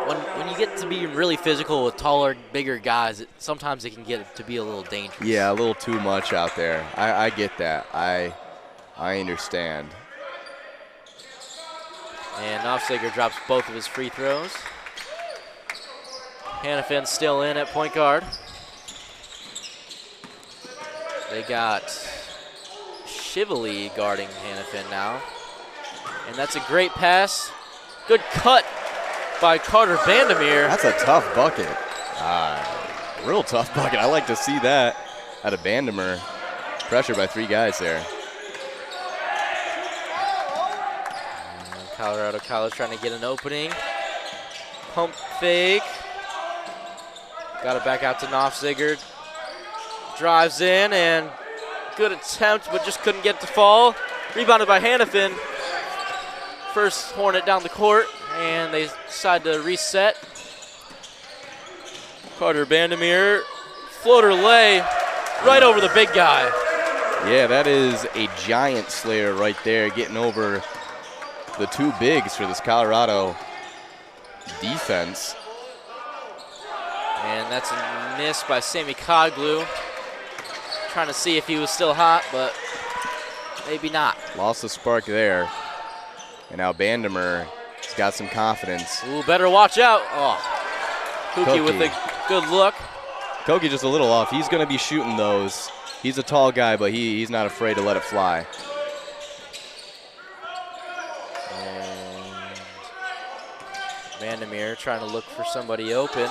when you get to be really physical with taller, bigger guys, sometimes it can get to be a little dangerous. Yeah, a little too much out there. I get that. I understand. And Knopfsager drops both of his free throws. Hannafin still in at point guard. They got Shively guarding Hannafin now. And that's a great pass. Good cut by Carter Vandermeer. That's a tough bucket. Real tough bucket. I like to see that out of Vandermeer. Pressure by 3 guys there. And Colorado College trying to get an opening. Pump fake. Got it back out to Knopfsager. Drives in, and good attempt, but just couldn't get to fall. Rebounded by Hannafin. First Hornet down the court, and they decide to reset. Carter Vandermeer, floater lay right over the big guy. Yeah, that is a giant slayer right there, getting over the 2 bigs for this Colorado defense. And that's a miss by Sammy Coglu. Trying to see if he was still hot, but maybe not. Lost the spark there. And now Vandermeer has got some confidence. Ooh, better watch out. Oh, Koki with a good look. Koki just a little off. He's going to be shooting those. He's a tall guy, but he's not afraid to let it fly. And Vandermeer trying to look for somebody open.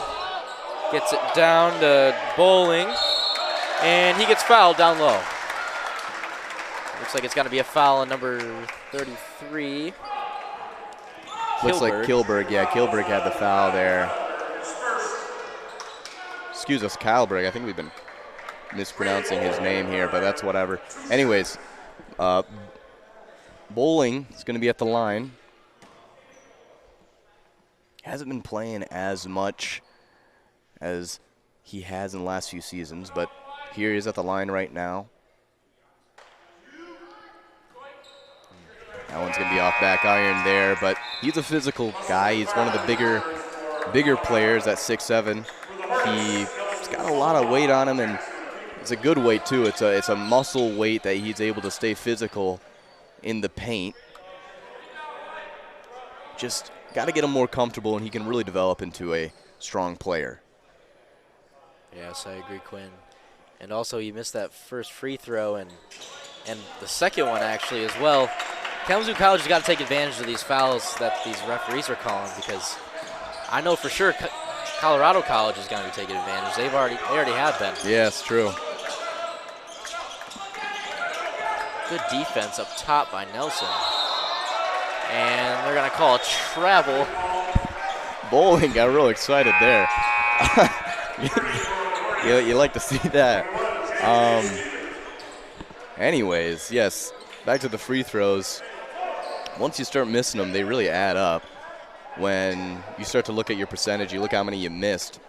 Gets it down to Bowling, and he gets fouled down low. Looks like it's going to be a foul on number 33. Looks like Kilberg. Yeah, Kilberg had the foul there. Excuse us, Kyleberg. I think we've been mispronouncing his name here, but that's whatever. Anyways, Bowling is going to be at the line. Hasn't been playing as much as he has in the last few seasons, but here he is at the line right now. That one's going to be off back iron there, but he's a physical guy. He's one of the bigger players at 6'7". He's got a lot of weight on him, and it's a good weight too. It's a muscle weight that he's able to stay physical in the paint. Just got to get him more comfortable, and he can really develop into a strong player. Yes, I agree, Quinn. And also, he missed that first free throw and the second one actually as well. Kalamazoo College has got to take advantage of these fouls that these referees are calling, because I know for sure Colorado College is going to be taking advantage. They already have been. Yes, true. Good defense up top by Nelson. And they're going to call a travel. Bowling got real excited there. You like to see that. Anyways, yes, back to the free throws. Once you start missing them, they really add up. When you start to look at your percentage, you look how many you missed,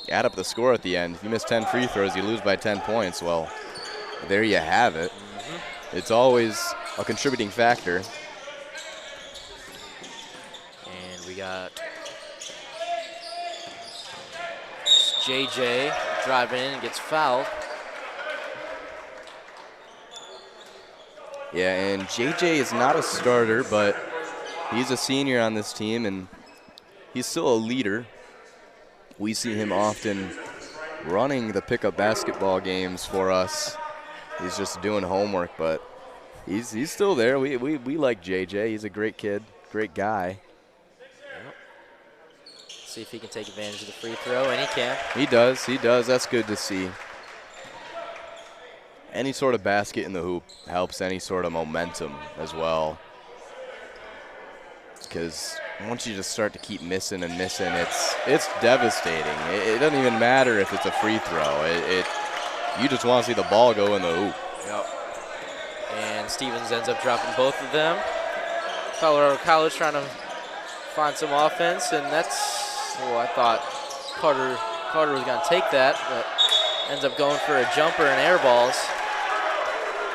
you add up the score at the end. If you miss 10 free throws, you lose by 10 points. Well, there you have it. It's always a contributing factor. And we got JJ driving in and gets fouled. Yeah, and JJ is not a starter, but he's a senior on this team, and he's still a leader. We see him often running the pickup basketball games for us. He's just doing homework, but he's still there. We like JJ. He's a great kid, great guy. Yep. See if he can take advantage of the free throw, and he can. He does. That's good to see. Any sort of basket in the hoop helps any sort of momentum as well. Because once you just start to keep missing and missing, it's devastating. It doesn't even matter if it's a free throw. You just want to see the ball go in the hoop. Yep. And Stevens ends up dropping both of them. Colorado College trying to find some offense, and that's, I thought Carter was going to take that, but ends up going for a jumper and air balls.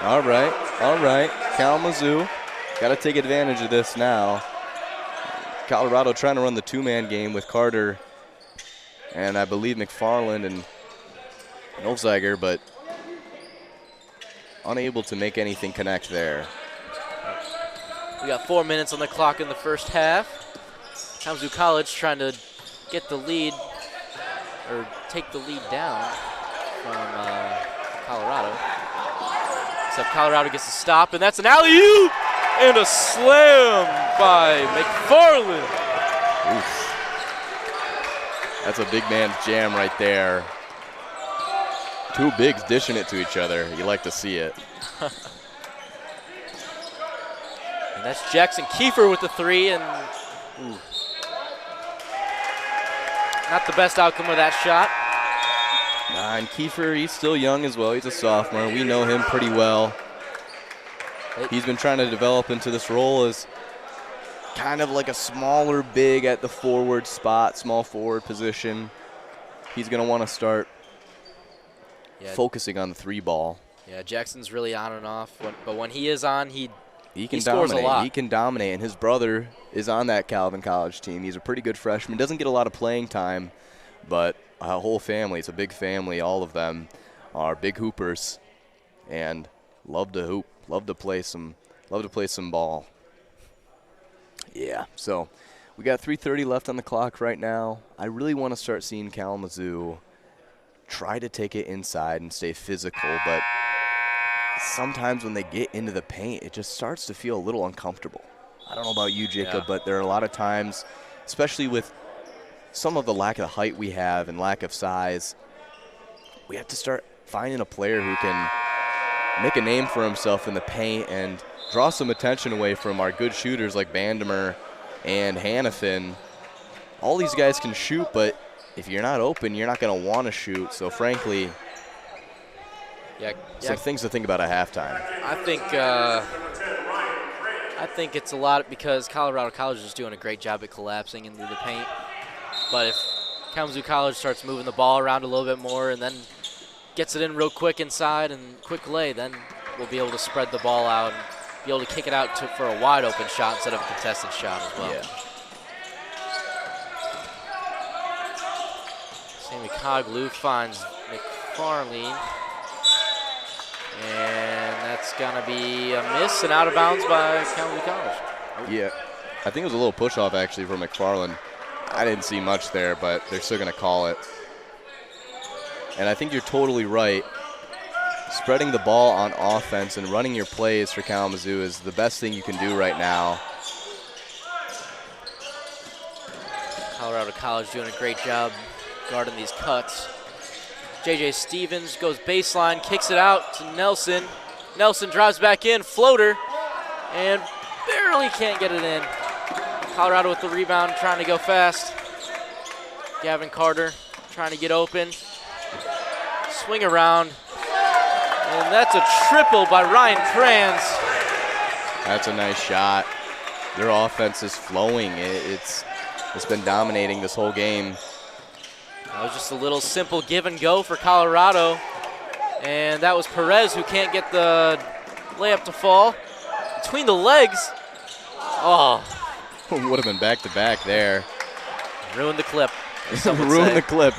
All right. Kalamazoo got to take advantage of this now. Colorado trying to run the two-man game with Carter and I believe McFarland and Nolziger, but unable to make anything connect there. We got 4 minutes on the clock in the first half. Kalamazoo College trying to get the lead, or take the lead down from Colorado. Except Colorado gets a stop, and that's an alley-oop and a slam by McFarland. Oof. That's a big man's jam right there. Two bigs dishing it to each other. You like to see it. And that's Jackson Kiefer with the three, and not the best outcome of that shot. And Kiefer, he's still young as well. He's a sophomore. We know him pretty well. He's been trying to develop into this role as kind of like a smaller big at the forward spot, small forward position. He's going to want to start focusing on the three ball. Yeah, Jackson's really on and off, but when he is on, he can scores dominate. A lot. He can dominate, and his brother is on that Calvin College team. He's a pretty good freshman. Doesn't get a lot of playing time, but a whole family. It's a big family. All of them are big hoopers and love to hoop, love to play some ball. Yeah, so we got 3:30 left on the clock right now. I really want to start seeing Kalamazoo try to take it inside and stay physical, but sometimes when they get into the paint, it just starts to feel a little uncomfortable. I don't know about you, Jacob, but there are a lot of times, especially with some of the lack of height we have and lack of size, we have to start finding a player who can make a name for himself in the paint and draw some attention away from our good shooters like Bandemer and Hannafin. All these guys can shoot, but if you're not open, you're not going to want to shoot. So, frankly, some things to think about at halftime. I think it's a lot because Colorado College is doing a great job at collapsing into the paint. But if Kalamazoo College starts moving the ball around a little bit more and then gets it in real quick inside and quick lay, then we'll be able to spread the ball out and be able to kick it out for a wide open shot instead of a contested shot as well. Yeah. Sammy Coglu finds McFarlane. And that's going to be a miss and out of bounds by Kalamazoo College. Yeah, I think it was a little push-off actually for McFarland. I didn't see much there, but they're still going to call it. And I think you're totally right. Spreading the ball on offense and running your plays for Kalamazoo is the best thing you can do right now. Colorado College doing a great job guarding these cuts. J.J. Stevens goes baseline, kicks it out to Nelson. Nelson drives back in, floater, and barely can't get it in. Colorado with the rebound, trying to go fast. Gavin Carter trying to get open. Swing around, and that's a triple by Ryan Kranz. That's a nice shot. Their offense is flowing. It's been dominating this whole game. That was just a little simple give and go for Colorado. And that was Perez who can't get the layup to fall. Between the legs. Oh. Would have been back-to-back there. Ruined the clip. Ruined the clip.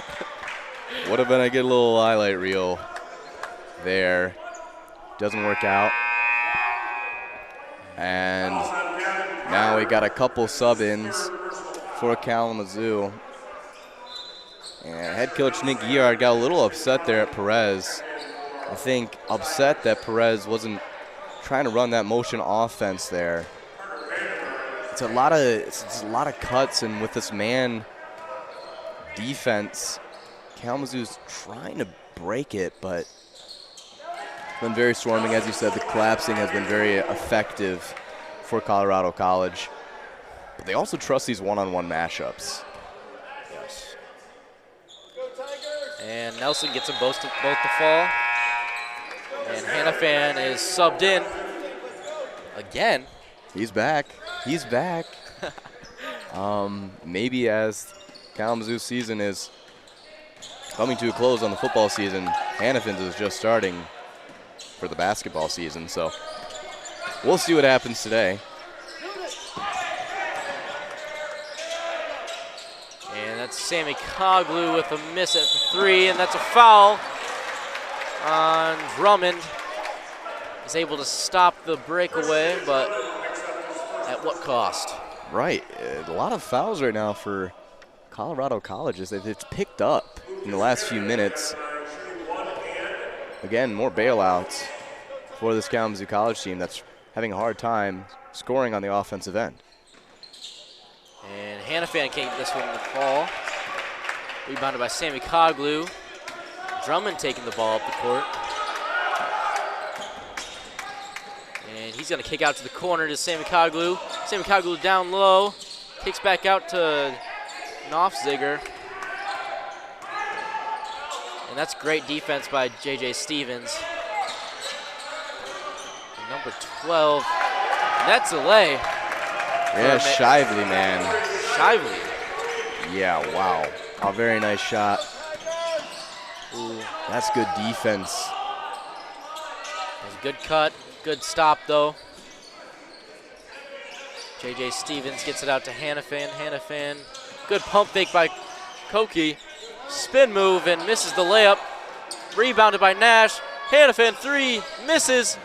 Would have been a good little highlight reel there. Doesn't work out. And now we got a couple sub-ins for Kalamazoo. And head coach Nick Giard got a little upset there at Perez. I think upset that Perez wasn't trying to run that motion offense there. It's a lot of cuts, and with this man defense, Kalamazoo's trying to break it, but it's been very swarming. As you said, the collapsing has been very effective for Colorado College. But they also trust these one-on-one matchups. Yes. And Nelson gets them both to fall. And Hannafan is subbed in. Again? He's back. He's back. Maybe as Kalamazoo's season is coming to a close on the football season, Hannafin's is just starting for the basketball season. So we'll see what happens today. And that's Sammy Coglu with a miss at 3, and that's a foul on Drummond. He's able to stop the breakaway, but at what cost? Right. A lot of fouls right now for Colorado College. It's picked up in the last few minutes. Again, more bailouts for this Kalamazoo College team that's having a hard time scoring on the offensive end. And Hannafan can't get this one in the fall. Rebounded by Sammy Coglu. Drummond taking the ball up the court. And he's going to kick out to the corner to Sammy Coglu. Sammy Coglu down low. Kicks back out to Knopfziger. And that's great defense by J.J. Stevens. And number 12, that's a lay. Yeah, Shively, man. Shively. Yeah, wow. A very nice shot. Ooh. That's good defense. That's a good cut. Good stop, though. J.J. Stevens gets it out to Hannafan. Hannafan. Good pump fake by Koki. Spin move and misses the layup. Rebounded by Nash. Hannafan 3, misses.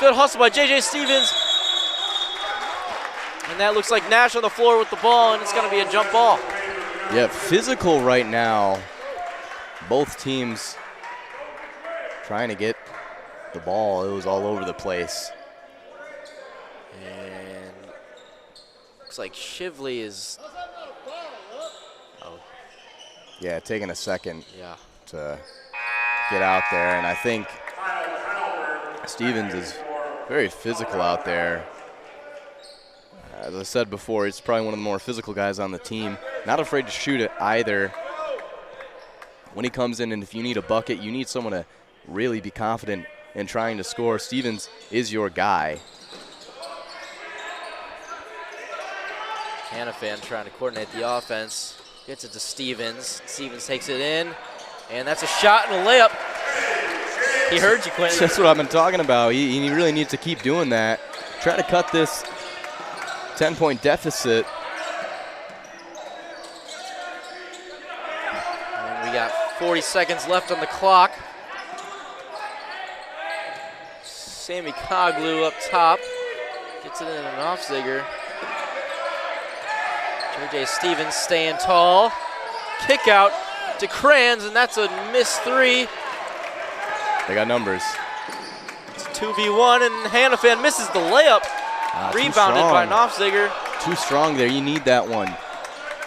Good hustle by J.J. Stevens. And that looks like Nash on the floor with the ball, and it's going to be a jump ball. Yeah, physical right now. Both teams trying to get the ball. It was all over the place. And looks like Shively is... Yeah, taking a second Yeah. to get out there. And I think Stevens is very physical out there. As I said before, he's probably one of the more physical guys on the team. Not afraid to shoot it either. When he comes in, and if you need a bucket, you need someone to really be confident in trying to score. Stevens is your guy. Hannafan trying to coordinate the offense. Gets it to Stevens. Stevens takes it in, and that's a shot and a layup. He heard you, Quentin. That's what I've been talking about. He really needs to keep doing that. Try to cut this 10-point deficit. And we got 40 seconds left on the clock. Sammy Coglu up top. Gets it in an Knopfziger. J.J. Stevens staying tall. Kick out to Kranz, and that's a missed 3. They got numbers. It's 2v1, and Hannafan misses the layup. Rebounded by Knopfziger. Too strong there. You need that one.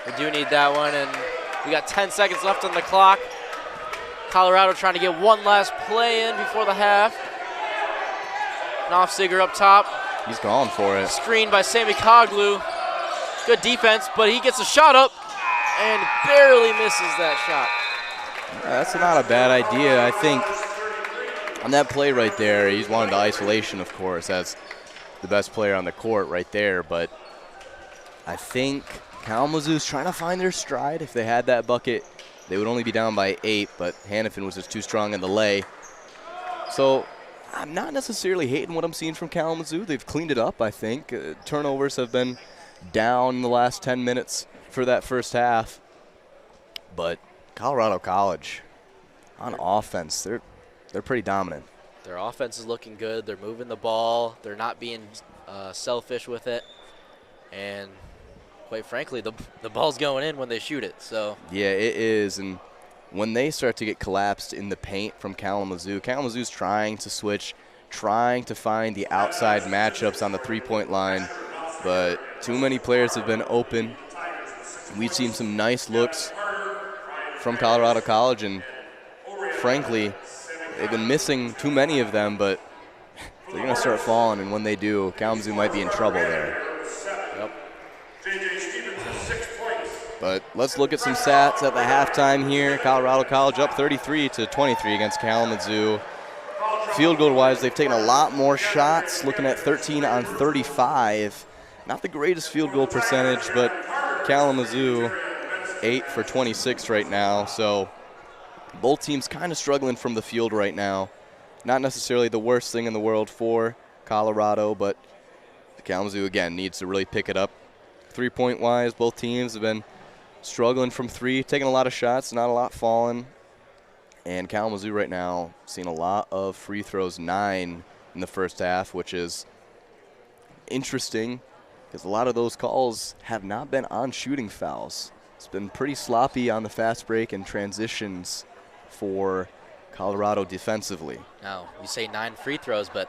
We do need that one, and we got 10 seconds left on the clock. Colorado trying to get one last play in before the half. Knopfziger up top. He's going for it. Screened by Sammy Coglu. Good defense, but he gets a shot up and barely misses that shot. That's not a bad idea. I think on that play right there, he's wanted the isolation, of course, as the best player on the court right there. But I think Kalamazoo's trying to find their stride. If they had that bucket, they would only be down by 8, but Hannafan was just too strong in the lay. So I'm not necessarily hating what I'm seeing from Kalamazoo. They've cleaned it up, I think. Turnovers have been down in the last 10 minutes for that first half. But Colorado College, on offense, they're pretty dominant. Their offense is looking good. They're moving the ball. They're not being selfish with it. And quite frankly, the ball's going in when they shoot it. So yeah, it is. And when they start to get collapsed in the paint from Kalamazoo's trying to switch, trying to find the outside matchups on the three-point line. But too many players have been open. We've seen some nice looks from Colorado College, and frankly, they've been missing too many of them, but they're going to start falling, and when they do, Kalamazoo might be in trouble there. Yep. But let's look at some stats at the halftime here. Colorado College up 33-23 against Kalamazoo. field goal wise, they've taken a lot more shots, looking at 13 on 35. Not the greatest field goal percentage, but Kalamazoo 8 for 26 right now. So both teams kind of struggling from the field right now. Not necessarily the worst thing in the world for Colorado, but Kalamazoo, again, needs to really pick it up. 3-point wise, both teams have been struggling from three, taking a lot of shots, not a lot falling. And Kalamazoo right now seeing a lot of free throws, 9 in the first half, which is interesting because a lot of those calls have not been on shooting fouls. It's been pretty sloppy on the fast break and transitions for Colorado defensively. Now, you say 9 free throws, but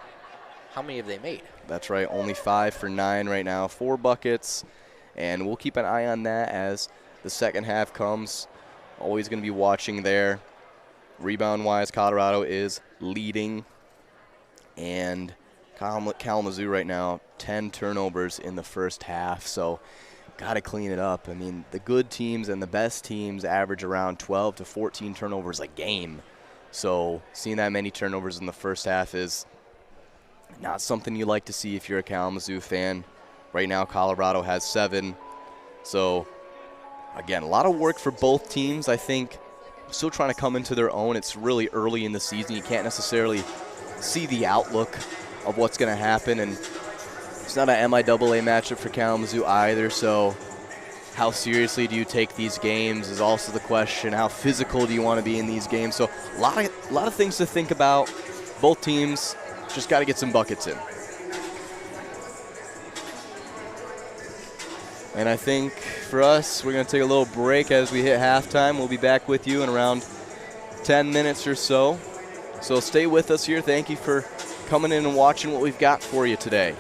how many have they made? That's right, only 5 for 9 right now, 4 buckets. And we'll keep an eye on that as the second half comes. Always going to be watching there. Rebound-wise, Colorado is leading. And Kalamazoo right now, 10 turnovers in the first half. So got to clean it up. I mean, the good teams and the best teams average around 12 to 14 turnovers a game. So seeing that many turnovers in the first half is not something you like to see if you're a Kalamazoo fan. Right now, Colorado has 7. So, again, a lot of work for both teams. I think still trying to come into their own. It's really early in the season. You can't necessarily see the outlook of what's going to happen. And it's not an MIAA matchup for Kalamazoo either. So how seriously do you take these games is also the question. How physical do you want to be in these games? So a lot of things to think about. Both teams just got to get some buckets in. And I think for us, we're going to take a little break as we hit halftime. We'll be back with you in around 10 minutes or so. So stay with us here. Thank you for coming in and watching what we've got for you today.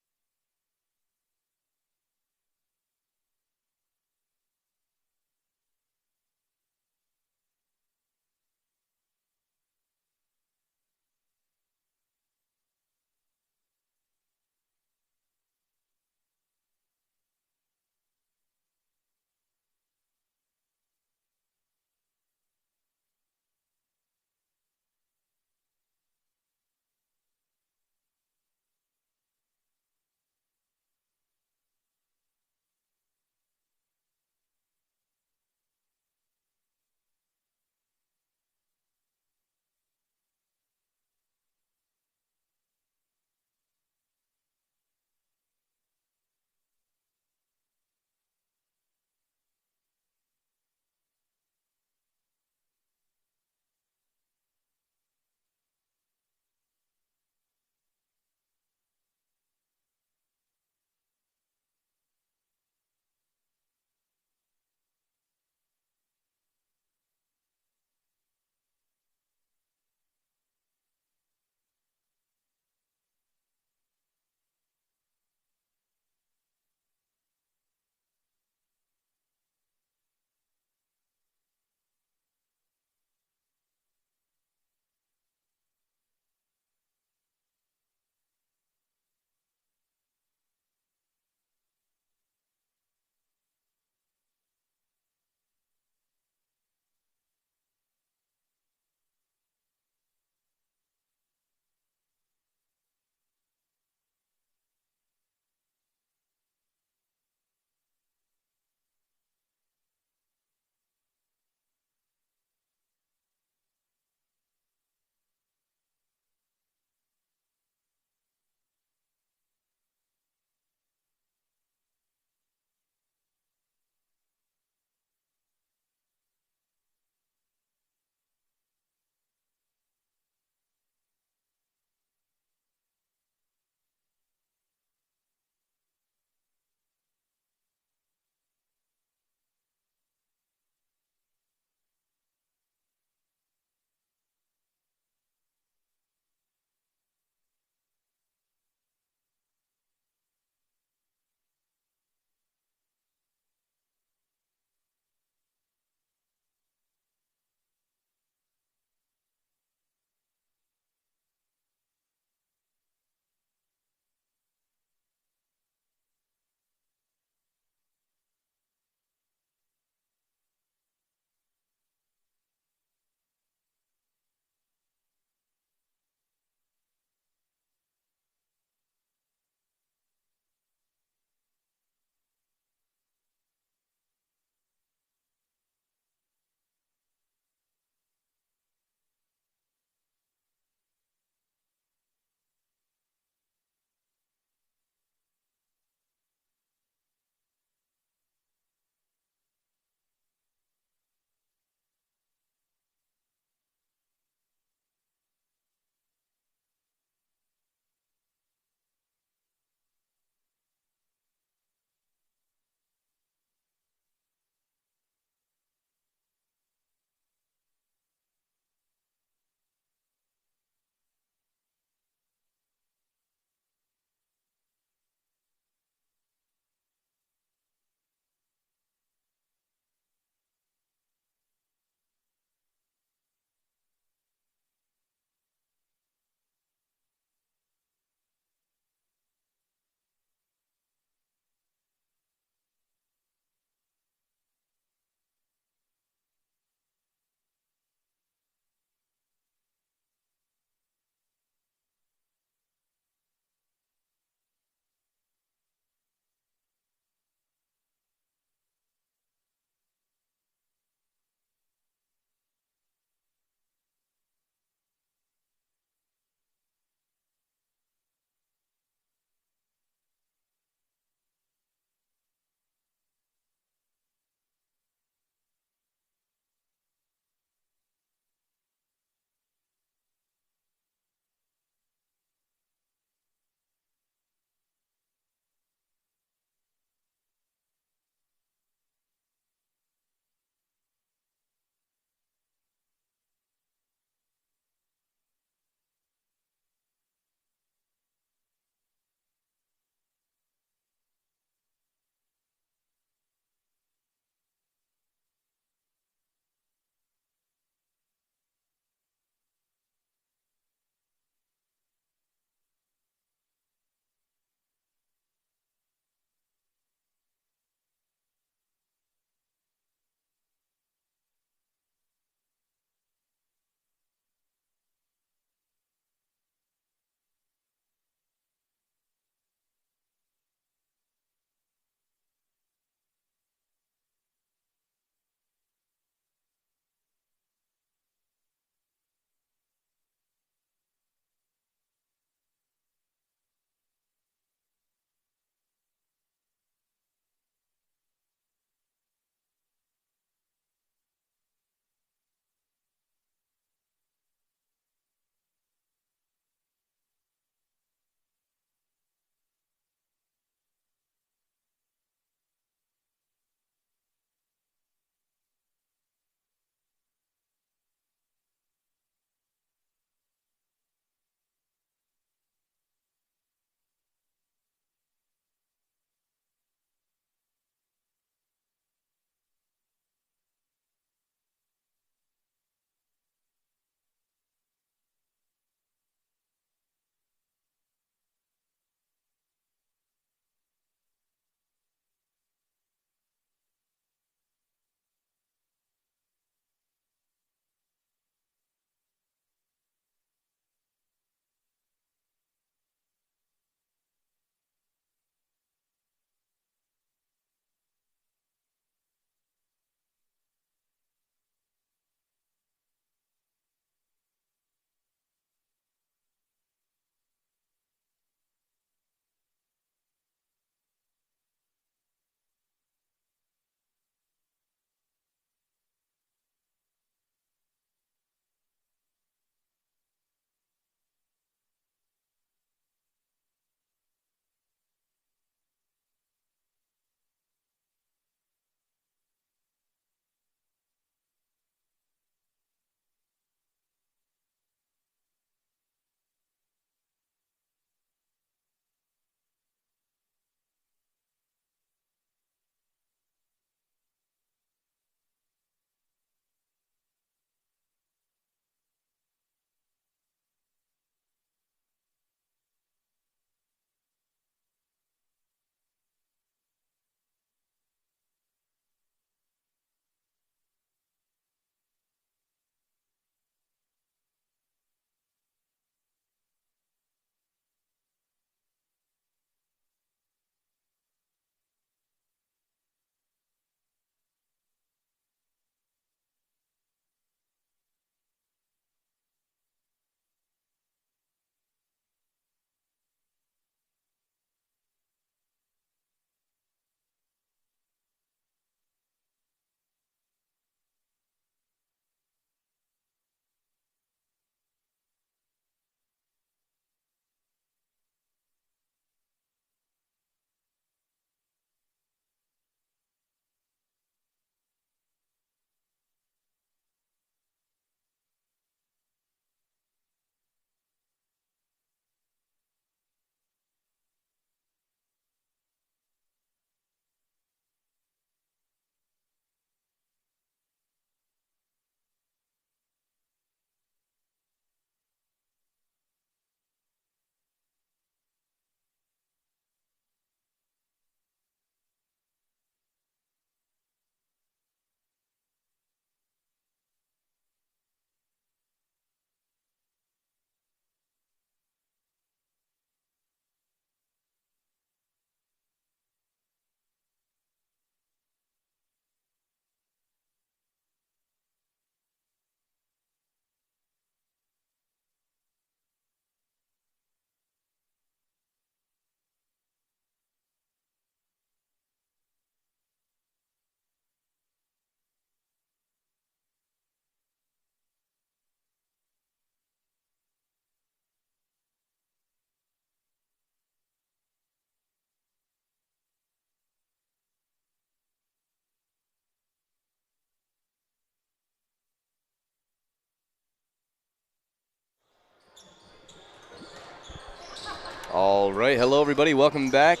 All right, hello everybody, welcome back.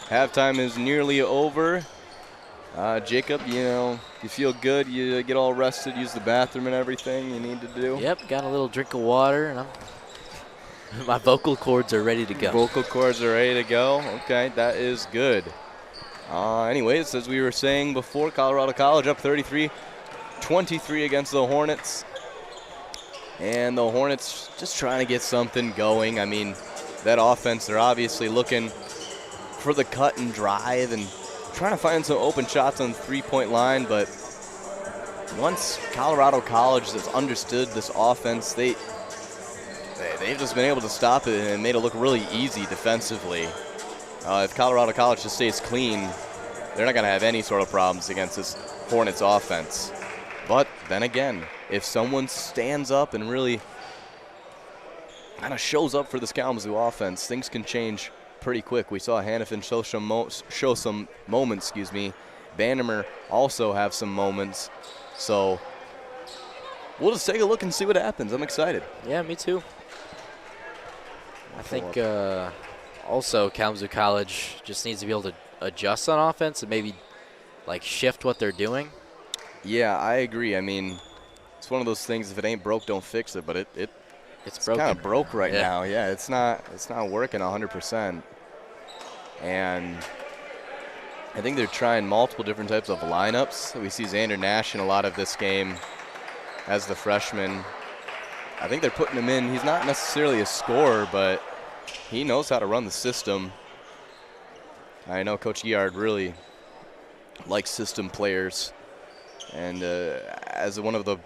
Halftime is nearly over. Jacob, you feel good, you get all rested, use the bathroom and everything you need to do? Yep, got a little drink of water, and my vocal cords are ready to go. Vocal cords are ready to go, okay, that is good. Anyways, as we were saying before, Colorado College up 33-23 against the Hornets. And the Hornets just trying to get something going. I mean, that offense, they're obviously looking for the cut and drive and trying to find some open shots on the three-point line. But once Colorado College has understood this offense, they've just been able to stop it and made it look really easy defensively. If Colorado College just stays clean, they're not going to have any sort of problems against this Hornets offense. But then again, if someone stands up and really kind of shows up for this Kalamazoo offense, things can change pretty quick. We saw Hannafin show some moments, Vandermeer also have some moments. So we'll just take a look and see what happens. I'm excited. Yeah, me too. I think also Kalamazoo College just needs to be able to adjust on offense and maybe like shift what they're doing. Yeah, I agree. I mean, it's one of those things, if it ain't broke, don't fix it, but it's kind of broke right now. Yeah, it's not working 100%. And I think they're trying multiple different types of lineups. We see Xander Nash in a lot of this game as the freshman. I think they're putting him in. He's not necessarily a scorer, but he knows how to run the system. I know Coach Giard really likes system players. And as one of the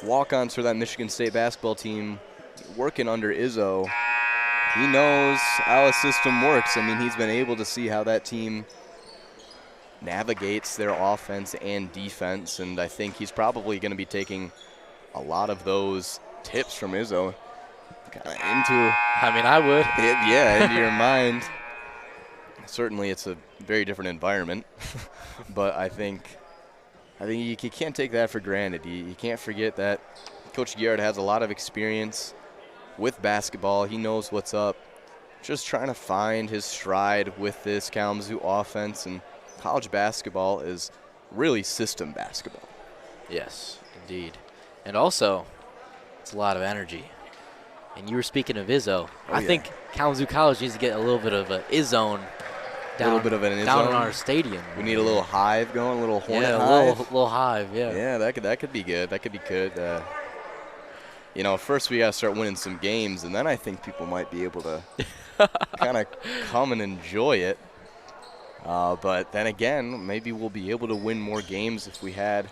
walk-ons for that Michigan State basketball team, working under Izzo, he knows how a system works. I mean, he's been able to see how that team navigates their offense and defense, and I think he's probably going to be taking a lot of those tips from Izzo kind of into. I mean, I would. Into your mind. Certainly, it's a very different environment, but I think you can't take that for granted. You can't forget that Coach Garrett has a lot of experience with basketball. He knows what's up. Just trying to find his stride with this Kalamazoo offense, and college basketball is really system basketball. Yes, indeed. And also, it's a lot of energy. And you were speaking of Izzo. I think Kalamazoo College needs to get a little bit of an Izzone down in our stadium. We need a little hive going, a little Hornet hive. Little hive, yeah. Yeah, that could be good. That could be good. First we got to start winning some games, and then I think people might be able to kind of come and enjoy it. But then again, maybe we'll be able to win more games if we had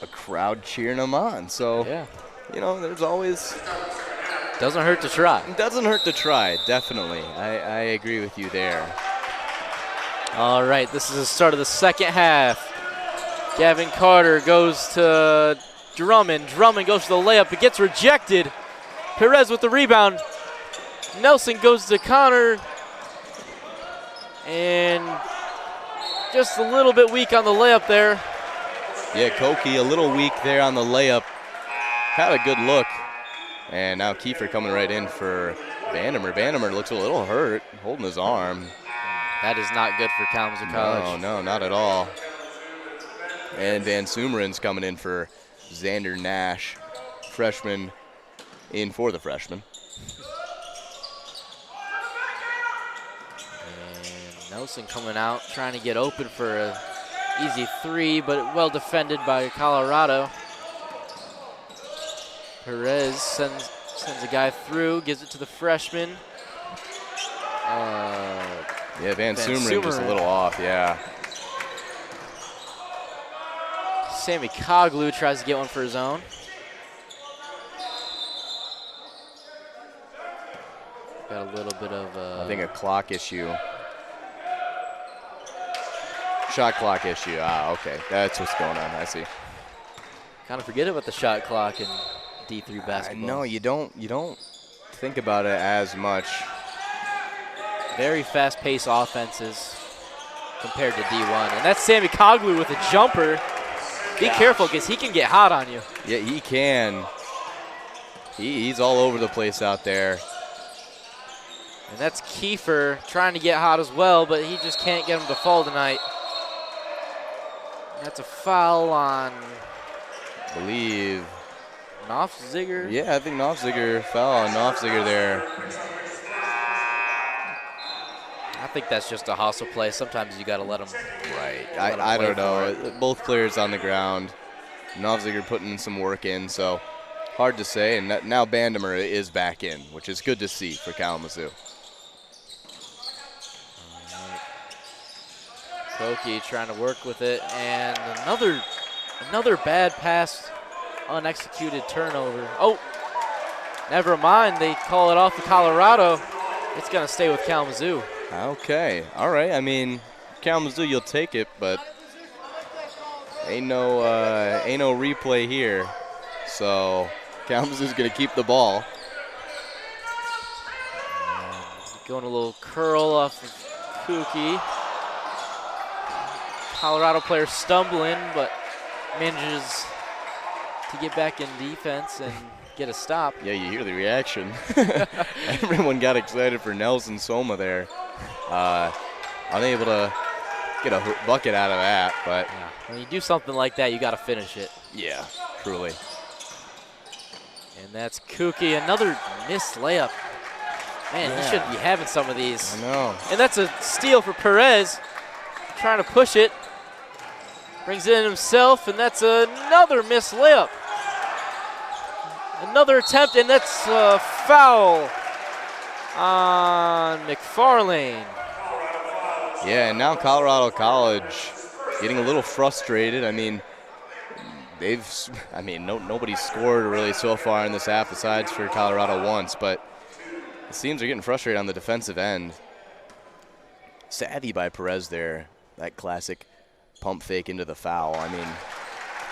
a crowd cheering them on. So, there's always... Doesn't hurt to try. It doesn't hurt to try, definitely. I agree with you there. All right, this is the start of the second half. Gavin Carter goes to Drummond. Drummond goes to the layup. It gets rejected. Perez with the rebound. Nelson goes to Connor. And just a little bit weak on the layup there. Yeah, Koki a little weak there on the layup. Had a good look. And now Kiefer coming right in for Vandermeer. Vandermeer looks a little hurt, holding his arm. That is not good for Kalamazoo College. No, not at all. And Van Sumeren's coming in for Xander Nash, freshman in for the freshman. And Nelson coming out, trying to get open for an easy three, but well defended by Colorado. Perez sends a guy through, gives it to the freshman. Van Sumeren just a little off, yeah. Sammy Koglu tries to get one for his own. Got a little bit of I think a clock issue. Shot clock issue. Okay. That's what's going on. I see. Kind of forget about the shot clock in D3 basketball. No, you don't think about it as much. Very fast-paced offenses compared to D1. And that's Sammy Koglu with a jumper. Be careful because he can get hot on you. Yeah, he can. He's all over the place out there. And that's Kiefer trying to get hot as well, but he just can't get him to fall tonight. That's a foul on, I believe. Nofziger. Yeah, I think Nofziger foul on Nofziger there. I think that's just a hustle play. Sometimes you got to let them. Right. I don't know. Both players on the ground. Nofziger putting some work in, so hard to say. And now Bandemer is back in, which is good to see for Kalamazoo. Koki trying to work with it, and another bad pass, unexecuted turnover. Oh, never mind. They call it off to Colorado. It's going to stay with Kalamazoo. Okay. All right. I mean, Kalamazoo, you'll take it, but ain't no replay here. So Kalamazoo's going to keep the ball. And going a little curl off of Kuki. Colorado player stumbling, but manages to get back in defense and get a stop. Yeah, you hear the reaction. Everyone got excited for Nelson Soma there. Unable to get a bucket out of that, but yeah. When you do something like that, you got to finish it. Yeah, truly. And that's Kuki, another missed layup. Man, he shouldn't be having some of these. I know. And that's a steal for Perez, trying to push it. Brings it in himself, and that's another missed layup. Another attempt, and that's a foul on McFarlane. Yeah, and now Colorado College getting a little frustrated. I mean, nobody's scored really so far in this half besides for Colorado once, but it seems they're getting frustrated on the defensive end. Savvy by Perez there, that classic pump fake into the foul. I mean,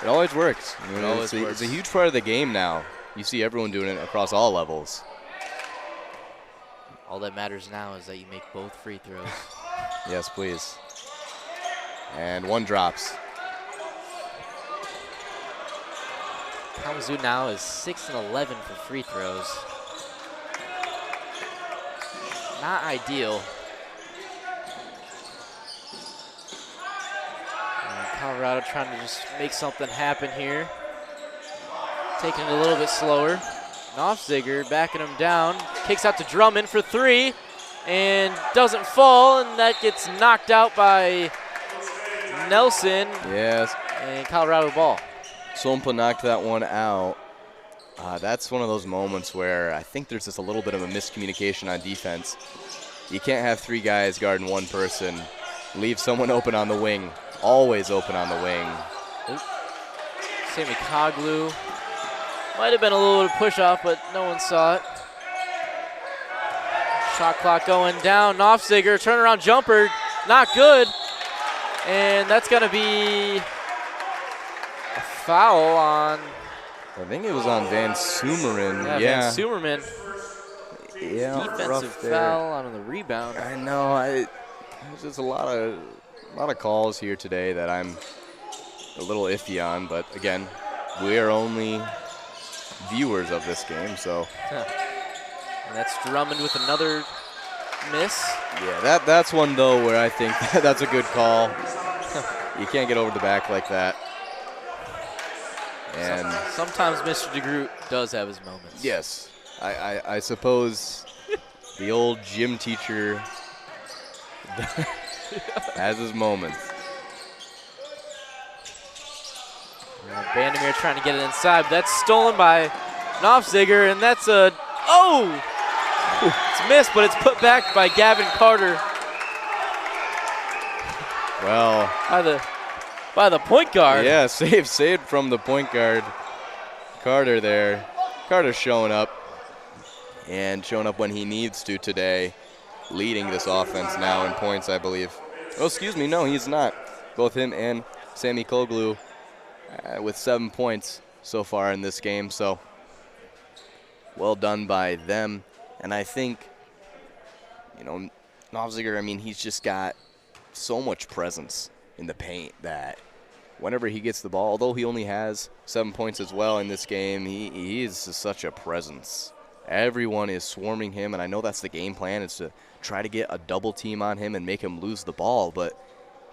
it always works. You know, it's a huge part of the game now. You see everyone doing it across all levels. All that matters now is that you make both free throws. Yes, please. And one drops. Kalamazoo now is 6 and 11 for free throws. Not ideal. And Colorado trying to just make something happen here. Taking it a little bit slower. Nofziger backing him down. Kicks out to Drummond for three. And doesn't fall, and that gets knocked out by Nelson. Yes. And Colorado ball. Sompa knocked that one out. That's one of those moments where I think there's just a little bit of a miscommunication on defense. You can't have three guys guarding one person. Leave someone open on the wing. Always open on the wing. Sammy Koglu. Might have been a little bit of push off, but no one saw it. Shot clock going down. Nofziger, turnaround jumper, not good. And that's going to be a foul on. I think it was on Van Sumerman. Yeah. Van Sumerman. Yeah, defensive foul on the rebound. I know. There's just a lot of calls here today that I'm a little iffy on. But again, we are only viewers of this game, so. And that's Drummond with another miss. Yeah, that's one, though, where I think that's a good call. You can't get over the back like that. And sometimes Mr. DeGroot does have his moments. Yes. I suppose the old gym teacher has his moments. Bandemir trying to get it inside, but that's stolen by Nofziger, and that's a it's missed, but it's put back by Gavin Carter. Well, by the point guard. Yeah, saved from the point guard. Carter there. Carter's showing up, and showing up when he needs to today, leading this offense now in points, I believe. Oh, excuse me, no, he's not. Both him and Sammy Koglu with 7 points so far in this game, so well done by them. And I think, Nofziger, I mean, he's just got so much presence in the paint that whenever he gets the ball, although he only has 7 points as well in this game, he is such a presence Everyone is swarming him, and I know that's the game plan, is to try to get a double team on him and make him lose the ball, but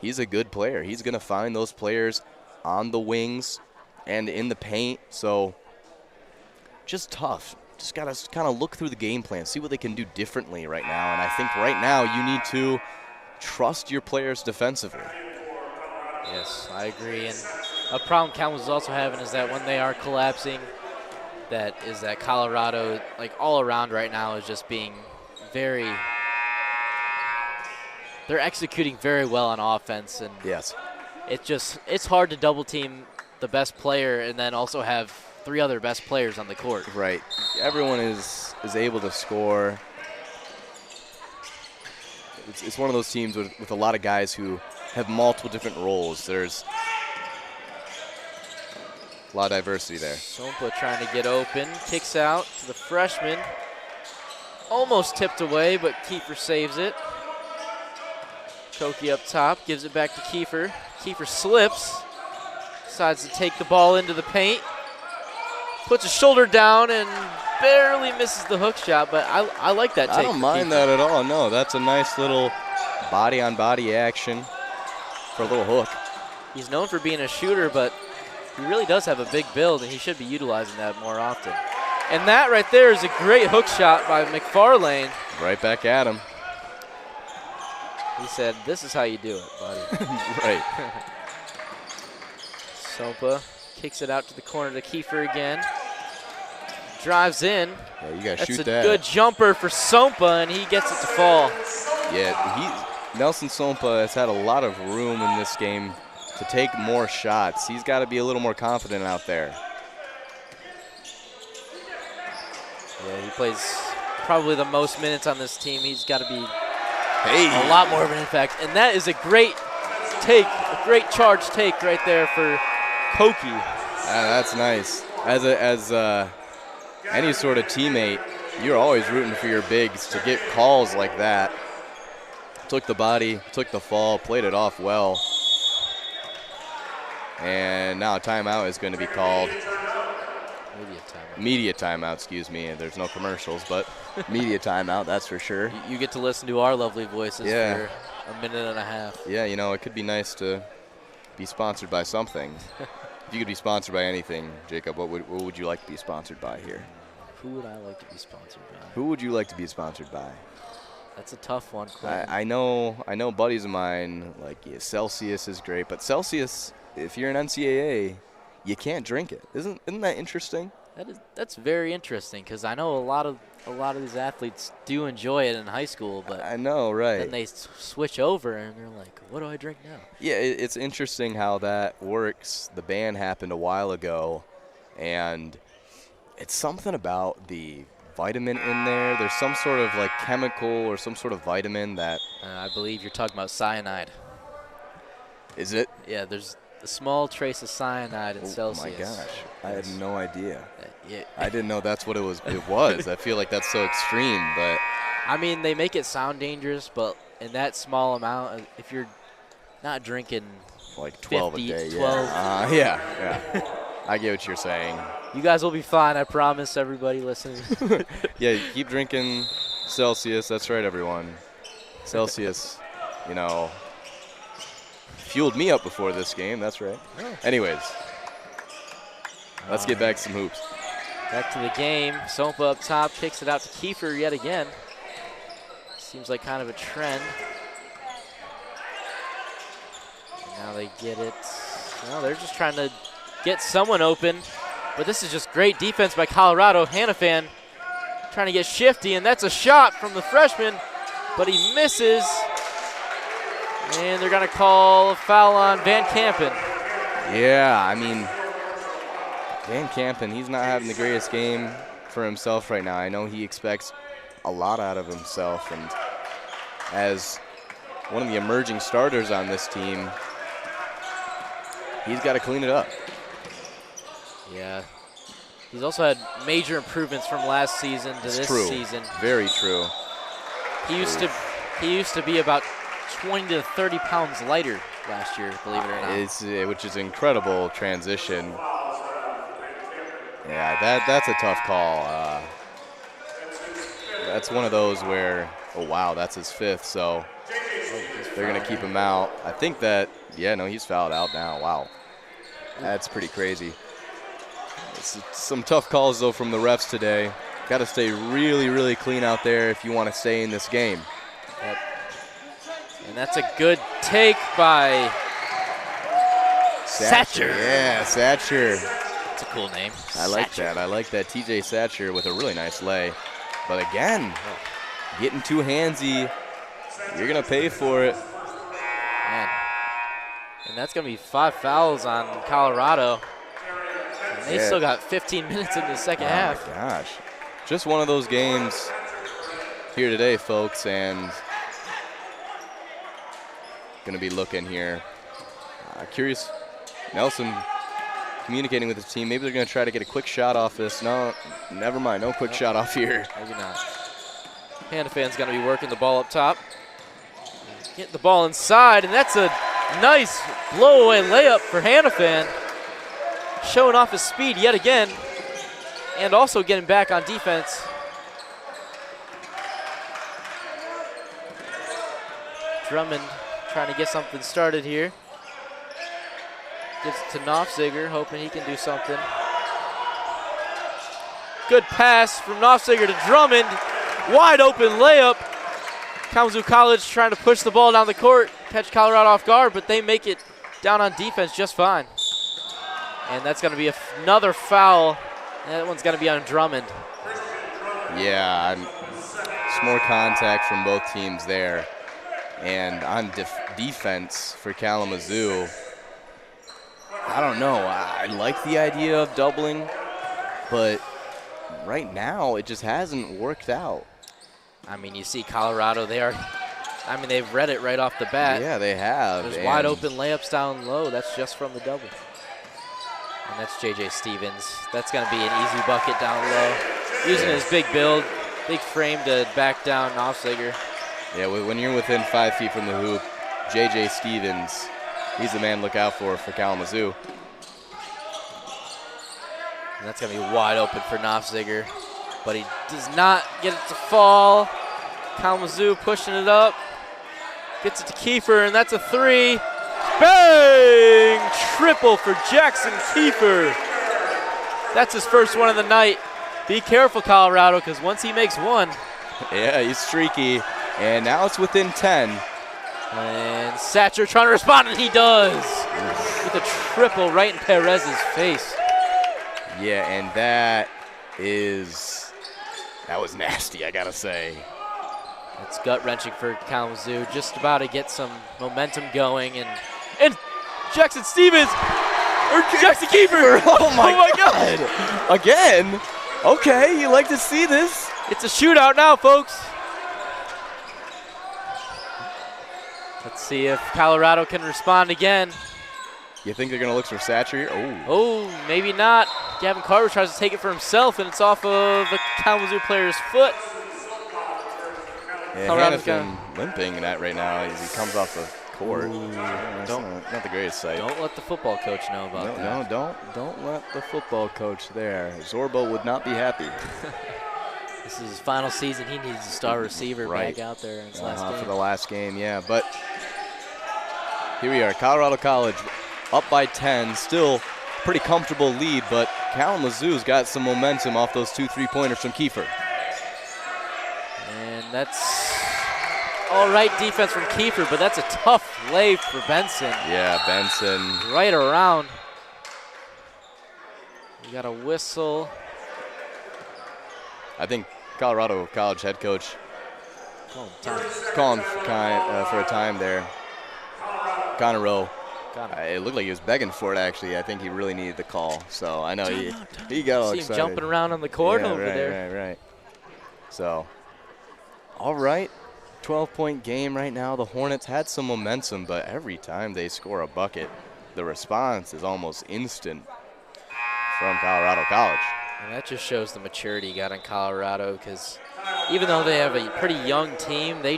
he's a good player. He's going to find those players on the wings and in the paint, so just tough. Just got to kind of look through the game plan, see what they can do differently right now, and I think right now you need to trust your players defensively. Yes, I agree, and a problem Kalamazoo's also having is that when they are collapsing, that Colorado, like all around right now, is just being they're executing very well on offense, and yes, it's hard to double team the best player and then also have 3 other best players on the court. Right. Everyone is able to score. It's one of those teams with a lot of guys who have multiple different roles. There's a lot of diversity there. Sompa trying to get open, kicks out to the freshman. Almost tipped away, but Kiefer saves it. Koki up top, gives it back to Kiefer. Kiefer slips, decides to take the ball into the paint. Puts his shoulder down and barely misses the hook shot, but I like that take. I don't mind that at all. No, that's a nice little body-on-body action for a little hook. He's known for being a shooter, but he really does have a big build, and he should be utilizing that more often. And that right there is a great hook shot by McFarlane. Right back at him. He said, "This is how you do it, buddy." Right. Sompa kicks it out to the corner to Kiefer again. Drives in. Yeah, you got to shoot that. That's a good jumper for Sompa, and he gets it to fall. Yeah, Nelson Sompa has had a lot of room in this game to take more shots. He's got to be a little more confident out there. Yeah, he plays probably the most minutes on this team. He's got to be a lot more of an impact. And that is a great take, a great charge take right there for Koki. That's nice. As any sort of teammate, you're always rooting for your bigs to get calls like that. Took the body, took the fall, played it off well. And now a timeout is going to be called. Media timeout, excuse me. There's no commercials, but media timeout, that's for sure. You get to listen to our lovely voices for a minute and a half. Yeah, you know, it could be nice to be sponsored by something. If you could be sponsored by anything, Jacob, what would you like to be sponsored by here? Who would I like to be sponsored by? Who would you like to be sponsored by? That's a tough one, I know buddies of mine, like Celsius is great, but Celsius, if you're an NCAA, you can't drink it. Isn't that interesting? That's very interesting, because I know a lot of these athletes do enjoy it in high school, but I know, right? Then they switch over and they're like, "What do I drink now?" Yeah, it's interesting how that works. The ban happened a while ago, and it's something about the vitamin in there. There's some sort of like chemical or some sort of vitamin that. I believe you're talking about cyanide. Is it? Yeah, there's a small trace of cyanide in Celsius. Oh my gosh, I had no idea. Yeah. I didn't know that's what it was. I feel like that's so extreme, but. I mean, they make it sound dangerous, but in that small amount, if you're not drinking like 12 50, a day, 12. Yeah. I get what you're saying. You guys will be fine, I promise, everybody listening. Yeah, keep drinking Celsius. That's right, everyone. Celsius, fueled me up before this game. That's right. Oh. Anyways, let's get back to some hoops. Back to the game. Sompa up top, kicks it out to Kiefer yet again. Seems like kind of a trend. And now they get it. Well, they're just trying to get someone open. But this is just great defense by Colorado. Hannafan trying to get shifty, and that's a shot from the freshman, but he misses. And they're going to call a foul on Van Kampen. Yeah, I mean, Van Kampen, he's not having the greatest game for himself right now. I know he expects a lot out of himself, and as one of the emerging starters on this team, he's got to clean it up. Yeah. He's also had major improvements from last season to this season. Very true. He used to be about 20 to 30 pounds lighter last year, believe it or not. Which is incredible transition. Yeah, that's a tough call. that's one of those where, oh, wow, that's his 5th, so they're going to keep him out. I think that, yeah, no, he's fouled out now. Wow. That's pretty crazy. Some tough calls, though, from the refs today. Got to stay really, really clean out there if you want to stay in this game. Yep. And that's a good take by Satcher. Yeah, Satcher. That's a cool name. I like that. I like that. TJ Satcher with a really nice lay. But again, getting too handsy, you're going to pay for it. Man. And that's going to be 5 fouls on Colorado. And they still got 15 minutes in the second half. Oh, my gosh. Just one of those games here today, folks, and going to be looking here. Curious, Nelson communicating with his team. Maybe they're going to try to get a quick shot off this. No, never mind. No quick shot off here. Maybe not. Hanafan's going to be working the ball up top. Getting the ball inside, and that's a nice blow-away layup for Hanafan. Showing off his speed yet again, and also getting back on defense. Drummond trying to get something started here. Gives it to Nofziger, hoping he can do something. Good pass from Nofziger to Drummond. Wide open layup. Kalamazoo College trying to push the ball down the court, catch Colorado off guard, but they make it down on defense just fine. And that's going to be another foul. That one's going to be on Drummond. Yeah, it's more contact from both teams there. And on defense for Kalamazoo, I don't know. I like the idea of doubling, but right now it just hasn't worked out. I mean, you see Colorado, they've read it right off the bat. Yeah, they have. There's wide open layups down low. That's just from the double. And that's J.J. Stevens. That's going to be an easy bucket down low. Using his big build, big frame to back down Nofziger. Yeah, when you're within 5 feet from the hoop, J.J. Stevens, he's the man to look out for Kalamazoo. And that's going to be wide open for Nofziger. But he does not get it to fall. Kalamazoo pushing it up. Gets it to Kiefer, and that's a 3. Bang! Triple for Jackson Kiefer. That's his first one of the night. Be careful, Colorado, because once he makes one. Yeah, he's streaky. And now it's within 10. And Satcher trying to respond, and he does. With a triple right in Perez's face. Yeah, and that was nasty, I got to say. It's gut-wrenching for Kalamazoo. Just about to get some momentum going. And Jackson Stevens, or Jackson Kiefer. Oh my God. Again? Okay, you like to see this. It's a shootout now, folks. Let's see if Colorado can respond again. You think they're going to look for Satcher? Oh, maybe not. Gavin Carter tries to take it for himself, and it's off of the Kalamazoo player's foot. Yeah, Hanafin limping that right now as he comes off the court. Not the greatest sight. Don't let the football coach know about that. No, don't let the football coach there. Zorbo would not be happy. This is his final season. He needs a star receiver back out there in his last game. For the last game, yeah. But here we are, Colorado College up by 10, still pretty comfortable lead, but Kalamazoo's got some momentum off those 2 3-pointers from Kiefer. And that's all right defense from Kiefer, but that's a tough lay for Benson. Yeah, Benson. Right around. We got a whistle. I think Colorado College head coach calling for a time there. Connor Rowe. It looked like he was begging for it, actually. I think he really needed the call. So I know he got all excited. See him jumping around on the court over there. Right. So, all right. 12-point game right now. The Hornets had some momentum, but every time they score a bucket, the response is almost instant from Colorado College. And that just shows the maturity you got in Colorado, because even though they have a pretty young team, they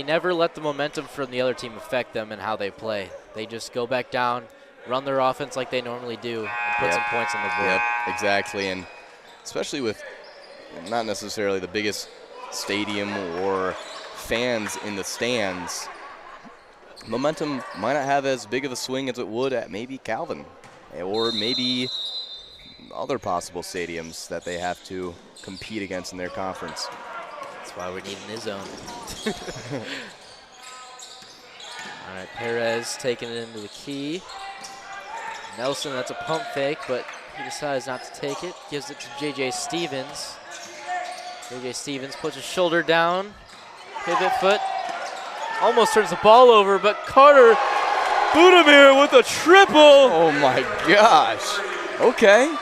never let the momentum from the other team affect them and how they play. They just go back down, run their offense like they normally do, and put some points on the board. Yep, exactly. And especially with not necessarily the biggest stadium or fans in the stands, momentum might not have as big of a swing as it would at maybe Calvin or maybe other possible stadiums that they have to compete against in their conference. That's why we're needing his own. All right, Perez taking it into the key. Nelson, that's a pump fake, but he decides not to take it. Gives it to J.J. Stevens. J.J. Stevens puts his shoulder down. Pivot foot. Almost turns the ball over, but Carter Budimir with a triple. Oh my gosh. Okay.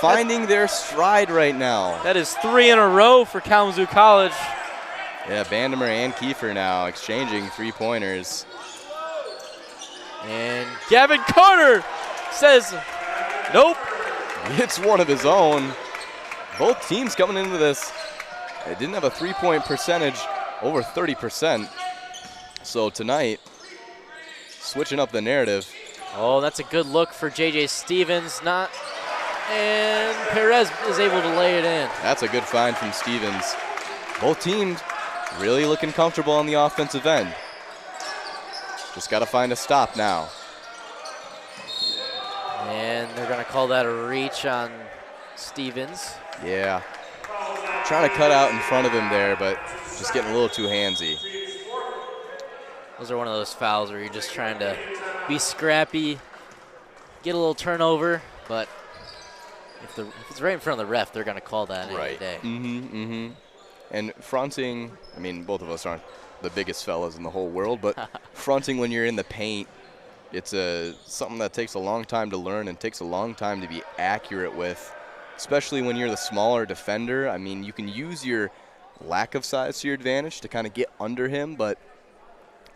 Finding their stride right now. That is 3 in a row for Kalamazoo College. Yeah, Bandemer and Kiefer now exchanging three-pointers. And Gavin Carter says, nope. It's one of his own. Both teams coming into this, they didn't have a three-point percentage over 30%. So tonight, switching up the narrative. Oh, that's a good look for J.J. Stevens. And Perez is able to lay it in. That's a good find from Stevens. Both teams really looking comfortable on the offensive end. Just got to find a stop now. And they're going to call that a reach on Stevens. Yeah. Trying to cut out in front of him there, but just getting a little too handsy. Those are one of those fouls where you're just trying to be scrappy, get a little turnover, but if it's right in front of the ref, they're going to call that any day. And fronting, I mean, both of us aren't the biggest fellas in the whole world, but fronting when you're in the paint, it's something that takes a long time to learn and takes a long time to be accurate with, especially when you're the smaller defender. I mean, you can use your lack of size to your advantage to kind of get under him, but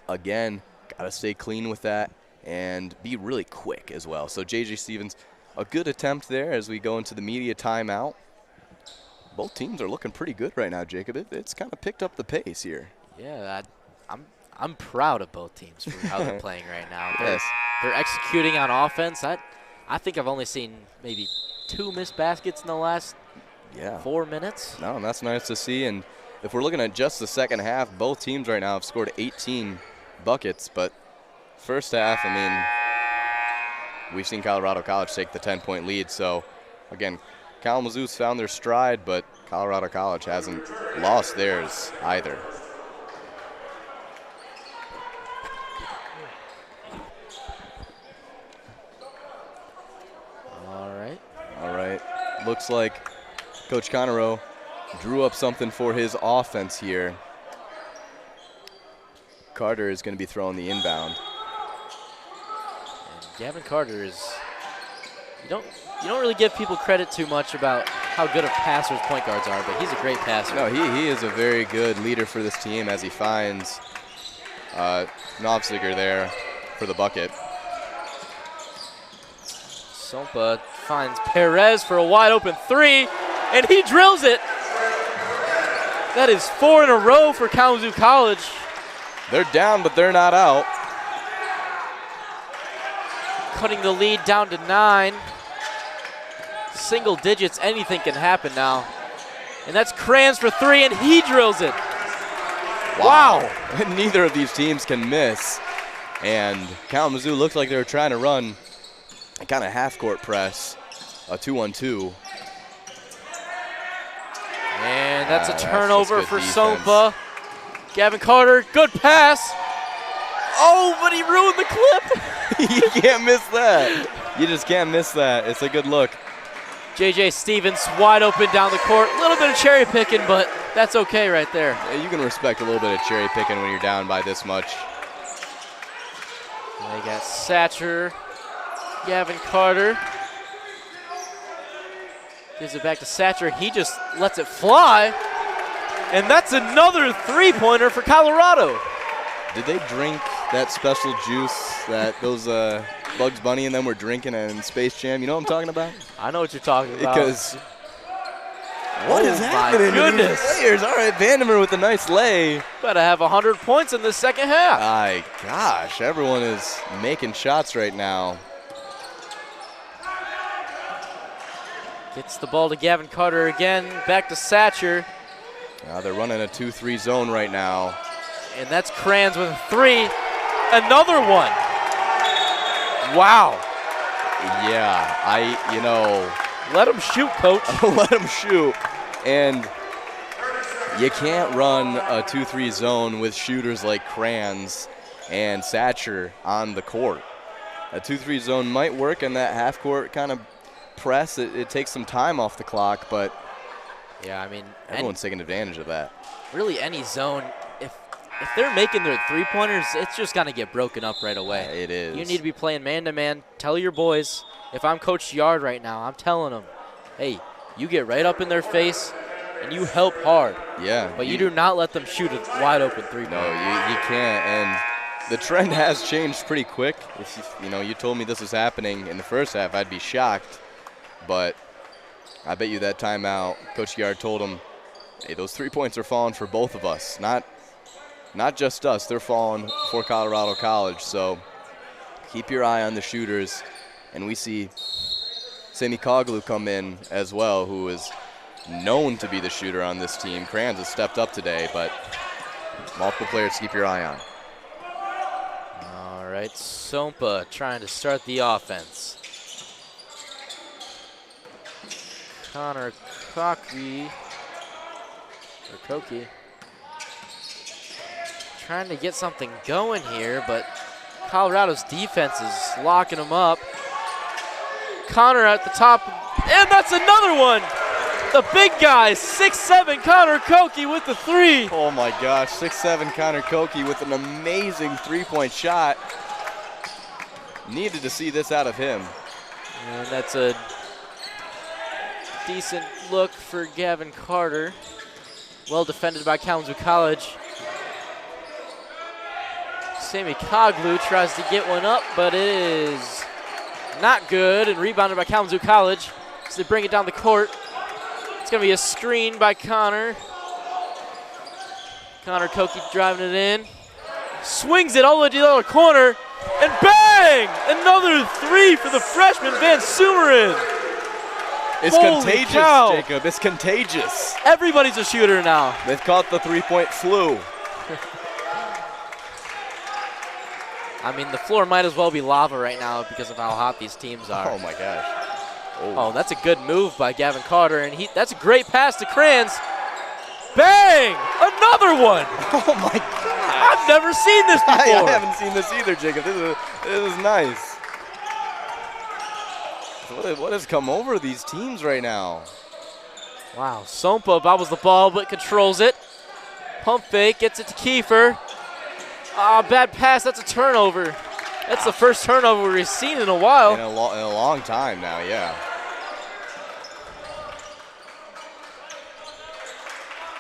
again, got to stay clean with that and be really quick as well. So J.J. Stevens, a good attempt there as we go into the media timeout. Both teams are looking pretty good right now, Jacob. It's kind of picked up the pace here. Yeah, I'm proud of both teams for how they're playing right now. Yes. They're executing on offense. I think I've only seen maybe 2 missed baskets in the last 4 minutes. No, and that's nice to see. And if we're looking at just the second half, both teams right now have scored 18 buckets. But first half, I mean, we've seen Colorado College take the 10-point lead. So, again, Kalamazoo's found their stride, but Colorado College hasn't lost theirs either. All right. Looks like Coach Conroe drew up something for his offense here. Carter is going to be throwing the inbound. And Gavin Carter is, you don't really give people credit too much about how good of passers point guards are, but he's a great passer. No, he is a very good leader for this team as he finds Novziger there for the bucket. Sompa finds Perez for a wide open 3, and he drills it. That is 4 in a row for Kalamazoo College. They're down, but they're not out. Cutting the lead down to 9. Single digits, anything can happen now. And that's Kranz for 3, and he drills it. Wow. Neither of these teams can miss. And Kalamazoo looked like they were trying to run a kind of half-court press, a 2-on-2. And that's a turnover for Sompa. Gavin Carter, good pass. Oh, but he ruined the clip. You can't miss that. You just can't miss that. It's a good look. J.J. Stevens wide open down the court. A little bit of cherry picking, but that's okay right there. Yeah, you can respect a little bit of cherry picking when you're down by this much. And they got Satcher, Gavin Carter. Gives it back to Satcher. He just lets it fly. And that's another three-pointer for Colorado. Did they drink that special juice that those Bugs Bunny and them were drinking in Space Jam? You know what I'm talking about? I know what you're talking about. Because what is happening to these players? All right, Vandermeer with a nice lay. Better have 100 points in the second half. My gosh, everyone is making shots right now. Gets the ball to Gavin Carter again. Back to Satcher. They're running a 2-3 zone right now. And that's Kranz with a 3. Another one. Wow. Yeah, Let him shoot, coach. let him shoot. And you can't run a 2-3 zone with shooters like Kranz and Satcher on the court. A 2-3 zone might work in that half-court kind of press. It takes some time off the clock, but Yeah, I mean, everyone's taking advantage of that. Really any zone, if they're making their three-pointers, it's just going to get broken up right away. It is. You need to be playing man-to-man. Tell your boys, if I'm Coach Yard right now, I'm telling them, hey, you get right up in their face and you help hard. Yeah. But you do not let them shoot a wide-open three-pointer. No, you can't. And the trend has changed pretty quick. If you told me this was happening in the first half, I'd be shocked. But I bet you that timeout, Coach Yard told him, hey, those 3 points are falling for both of us, not just us. They're falling for Colorado College. So keep your eye on the shooters. And we see Sammy Koglu come in as well, who is known to be the shooter on this team. Kranz has stepped up today, but multiple players to keep your eye on. All right, Sompa trying to start the offense. Connor Koki trying to get something going here, but Colorado's defense is locking them up. Connor at the top, and that's another one. The big guy, 6'7", Connor Koki with the 3. Oh my gosh, 6'7" Connor Koki with an amazing three-point shot. Needed to see this out of him. And that's a decent look for Gavin Carter. Well defended by Kalamazoo College. Sammy Koglu tries to get one up, but it is not good, and rebounded by Kalamazoo College. So they bring it down the court. It's going to be a screen by Connor. Connor Koki driving it in. Swings it all the way to the other corner, and bang! Another 3 for the freshman, Van Sumeren. It's Holy contagious, cow. Jacob. It's contagious. Everybody's a shooter now. They've caught the three-point flu. I mean, the floor might as well be lava right now because of how hot these teams are. Oh my gosh. Oh, that's a good move by Gavin Carter, and that's a great pass to Kranz. Bang! Another one! Oh my God! I've never seen this before. I haven't seen this either, Jacob. This is nice. What has come over these teams right now? Wow, Sompa bobbles the ball but controls it. Pump fake, gets it to Kiefer. Bad pass, that's a turnover. That's the first turnover we've seen in a while. In a long time now, yeah.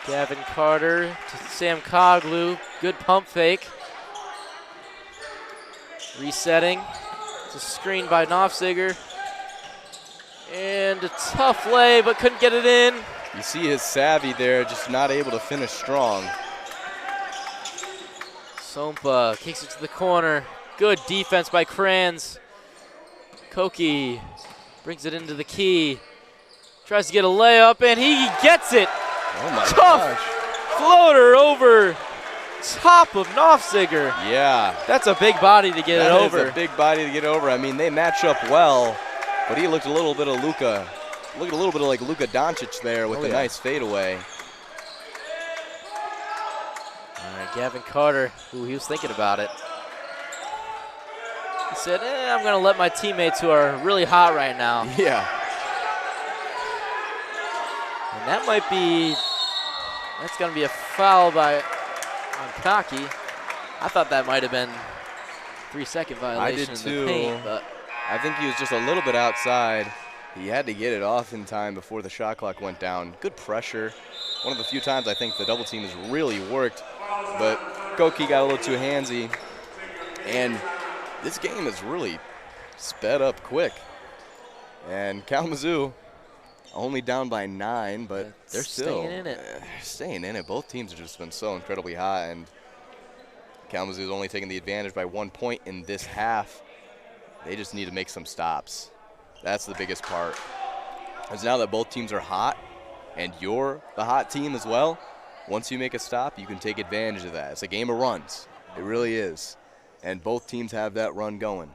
Gavin Carter to Sam Koglu. Good pump fake. Resetting. It's a screen by Knopfziger. And a tough lay, but couldn't get it in. You see his savvy there, just not able to finish strong. Sompa kicks it to the corner. Good defense by Kranz. Koki brings it into the key. Tries to get a layup, and he gets it. Oh my Tough gosh. floater over top of Knopfziger. Yeah. That's a big body to get it over. That is a big body to get over. I mean, they match up well, but he looked a little bit of like Luka Doncic there with the nice fadeaway. All right, Gavin Carter, he was thinking about it. He said, I'm going to let my teammates who are really hot right now. Yeah. And that's going to be a foul on Koki. I thought that might have been 3-second violation in the paint, but I think he was just a little bit outside. He had to get it off in time before the shot clock went down. Good pressure. One of the few times I think the double team has really worked, but Koki got a little too handsy. And this game is really sped up quick. And Kalamazoo only down by 9, but they're still staying in it. Staying in it. Both teams have just been so incredibly hot, and Kalamazoo's only taking the advantage by 1 point in this half. They just need to make some stops. That's the biggest part. Because now that both teams are hot and you're the hot team as well, once you make a stop, you can take advantage of that. It's a game of runs. It really is. And both teams have that run going.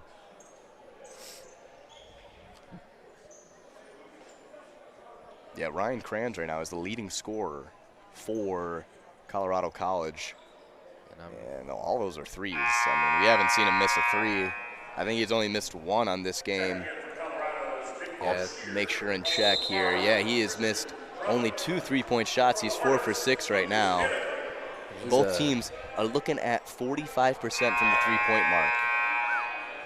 Yeah, Ryan Kranz right now is the leading scorer for Colorado College. And all those are threes. I mean, we haven't seen him miss a three. I think he's only missed one on this game. I'll make sure and check here. Yeah, he has missed only 2 3-point shots. He's 4 for 6 right now. Both teams are looking at 45% from the three-point mark.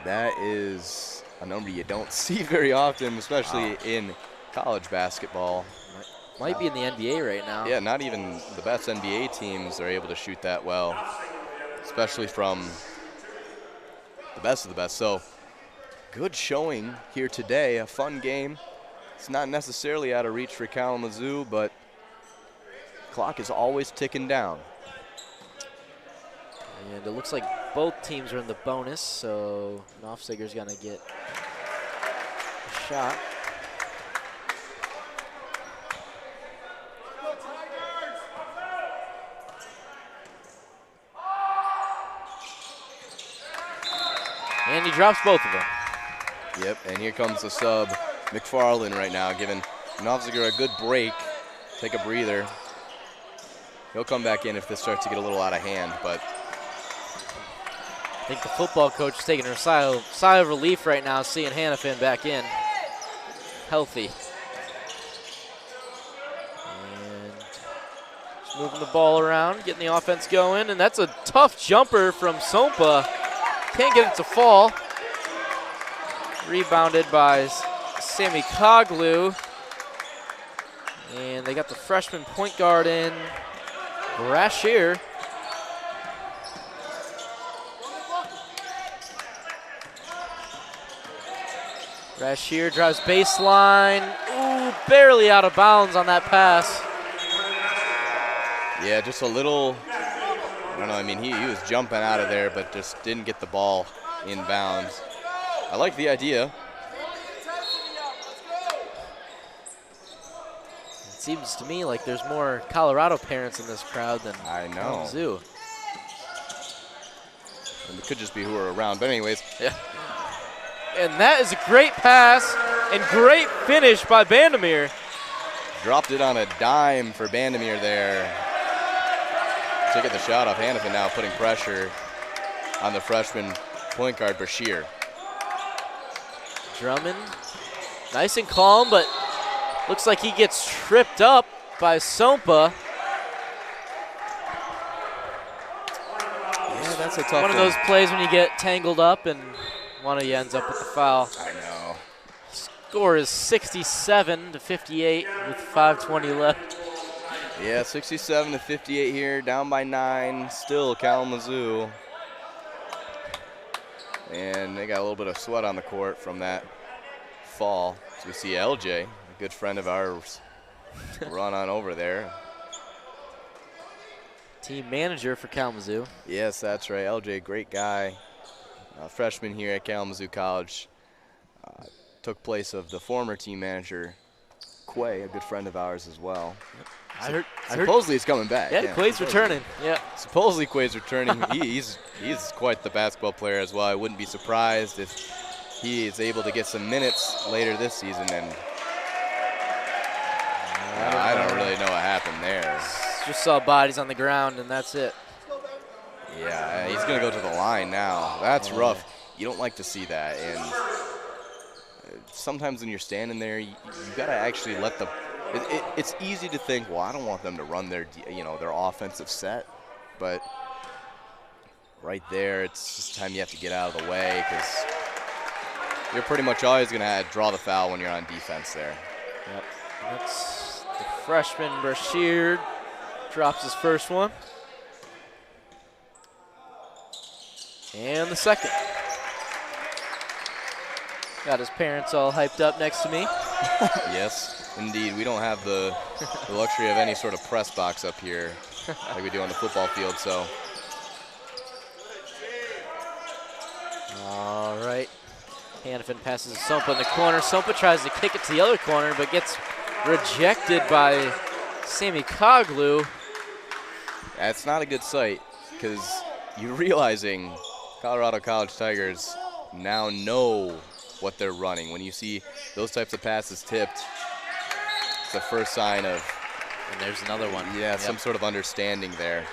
That is a number you don't see very often, especially in college basketball. Might be in the NBA right now. Yeah, not even the best NBA teams are able to shoot that well, especially from the best of the best. So, good showing here today, a fun game. It's not necessarily out of reach for Kalamazoo, but clock is always ticking down. And it looks like both teams are in the bonus, so Knopfseger's going to get a shot. And he drops both of them. Yep, and here comes the sub, McFarland right now, giving Knopfseger a good break. Take a breather. He'll come back in if this starts to get a little out of hand, but I think the football coach is taking a sigh of relief right now, seeing Hannafin back in, healthy. And just moving the ball around, getting the offense going, and that's a tough jumper from Sompa. Can't get it to fall. Rebounded by Sammy Koglu. And they got the freshman point guard in, Brashear. Brashear drives baseline. Ooh, barely out of bounds on that pass. yeah, just a little, I don't know, I mean, he was jumping out of there, but just didn't get the ball in bounds. I like the idea. It seems to me like there's more Colorado parents in this crowd than I know. Kalamazoo. And it could just be who are around, but anyways. Yeah. And that is a great pass and great finish by Bandemir. Dropped it on a dime for Bandemir there. Taking the shot off Hannafin now, putting pressure on the freshman point guard, Brashear. Drummond, nice and calm, but looks like he gets tripped up by Sompa. Yeah, that's a tough one. One of those plays when you get tangled up and one of you ends up with the foul. I know. Score is 67-58 with 5:20 left. Yeah, 67-58 here, down by 9. Still Kalamazoo. And they got a little bit of sweat on the court from that fall. So we see LJ, a good friend of ours, run on over there. Team manager for Kalamazoo. Yes, that's right. LJ, great guy. Freshman here at Kalamazoo College. Took place of the former team manager, Quay, a good friend of ours as well. I heard. Supposedly he's coming back. Yeah, Quay's returning. Yeah. Supposedly Quay's returning. He's quite the basketball player as well. I wouldn't be surprised if he is able to get some minutes later this season. And I don't really know what happened there. Just saw bodies on the ground, and that's it. Yeah, he's going to go to the line now. That's rough. You don't like to see that. And sometimes when you're standing there, you got to actually let the it's easy to think, well, I don't want them to run their offensive set, but right there, it's just time you have to get out of the way because you're pretty much always going to draw the foul when you're on defense there. Yep. That's the freshman Brashear drops his first one. And the second. Got his parents all hyped up next to me. Yes, indeed. We don't have the luxury of any sort of press box up here like we do on the football field, so. All right. Hannafin passes to Sompa in the corner. Sompa tries to kick it to the other corner, but gets rejected by Sammy Koglu. That's not a good sight because you're realizing Colorado College Tigers now know what they're running. When you see those types of passes tipped, it's the first sign of, and there's another one. Yeah, some sort of understanding there.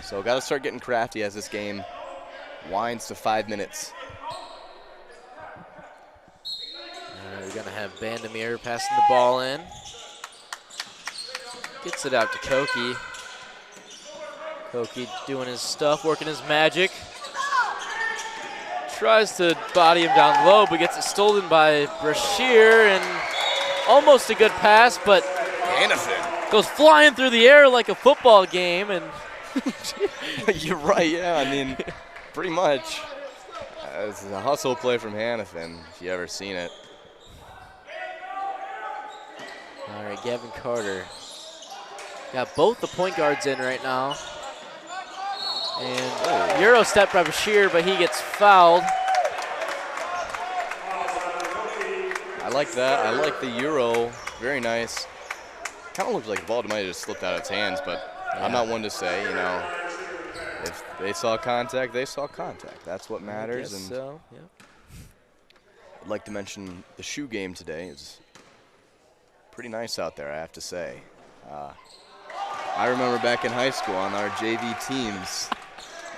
So got to start getting crafty as this game winds to 5 minutes. We're going to have Bandamir passing the ball in. Gets it out to Koki. Koki doing his stuff, working his magic. Tries to body him down low, but gets it stolen by Brashear, and almost a good pass, but Hannafin goes flying through the air like a football game. And you're right, yeah, I mean, pretty much. It's a hustle play from Hannafin, if you ever seen it. All right, Gavin Carter. Got both the point guards in right now. And Euro step by Bashir, but he gets fouled. I like that. I like the Euro. Very nice. Kind of looks like the ball might have just slipped out of its hands, but yeah. I'm not one to say, you know, if they saw contact, they saw contact. That's what matters. And so, yeah. I'd like to mention the shoe game today is pretty nice out there, I have to say. I remember back in high school on our JV teams,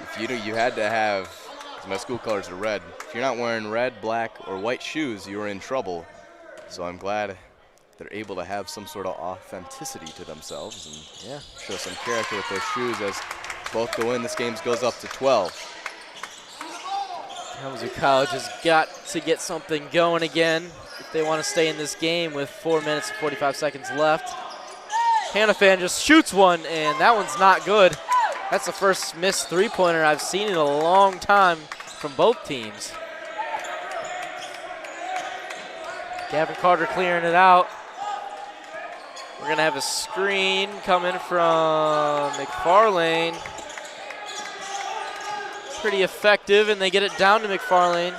if you had to have, because my school colors are red, if you're not wearing red, black, or white shoes, you were in trouble. So I'm glad they're able to have some sort of authenticity to themselves and show some character with those shoes as both go in. This game goes up to 12. Kalamazoo College has got to get something going again if they want to stay in this game with 4 minutes and 45 seconds left. Hannafin just shoots one, and that one's not good. That's the first missed three-pointer I've seen in a long time from both teams. Gavin Carter clearing it out. We're going to have a screen coming from McFarlane. Pretty effective, and they get it down to McFarlane.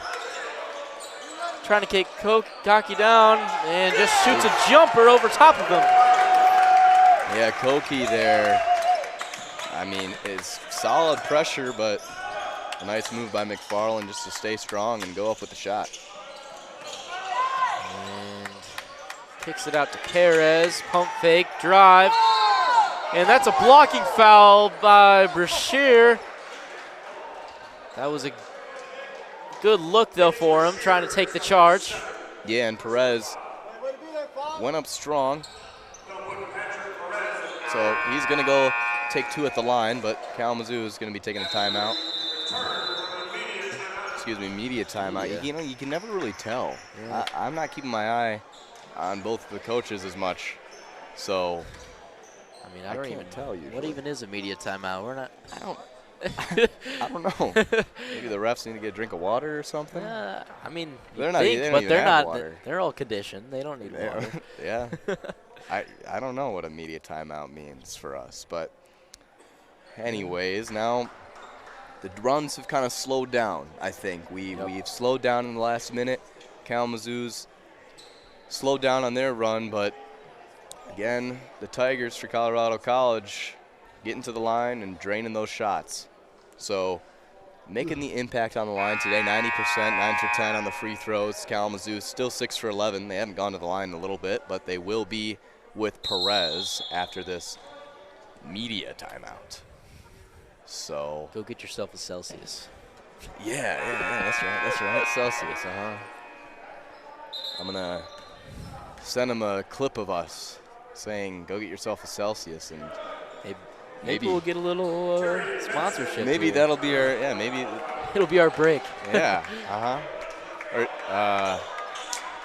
Trying to kick Koki down, and just shoots a jumper over top of him. Yeah, Koki there, I mean, is solid pressure, but a nice move by McFarlane just to stay strong and go up with the shot. And kicks it out to Perez, pump fake, drive. And that's a blocking foul by Brashear. That was a good look, though, for him, trying to take the charge. Yeah, and Perez went up strong. So he's going to go take two at the line, but Kalamazoo is going to be taking a timeout. Excuse me, media timeout. Yeah. You know, you can never really tell. Yeah. I'm not keeping my eye on both the coaches as much, so I mean, I can't tell you. What even is a media timeout? We're not. I don't know. Maybe the refs need to get a drink of water or something. I mean, they're not. Water. They're all conditioned. They don't need water. Yeah. I don't know what a media timeout means for us, but anyways, now the runs have kind of slowed down. I think we've slowed down in the last minute. Kalamazoo's slowed down on their run, but again, the Tigers for Colorado College getting to the line and draining those shots. So making the impact on the line today, 90%, 9 for 10 on the free throws. Kalamazoo still 6 for 11. They haven't gone to the line in a little bit, but they will be with Perez after this media timeout. So go get yourself a Celsius. Yeah, that's right. Celsius, I'm gonna send him a clip of us saying, "Go get yourself a Celsius," and maybe we'll get a little sponsorship. Maybe that'll be our maybe it'll be our break. Yeah.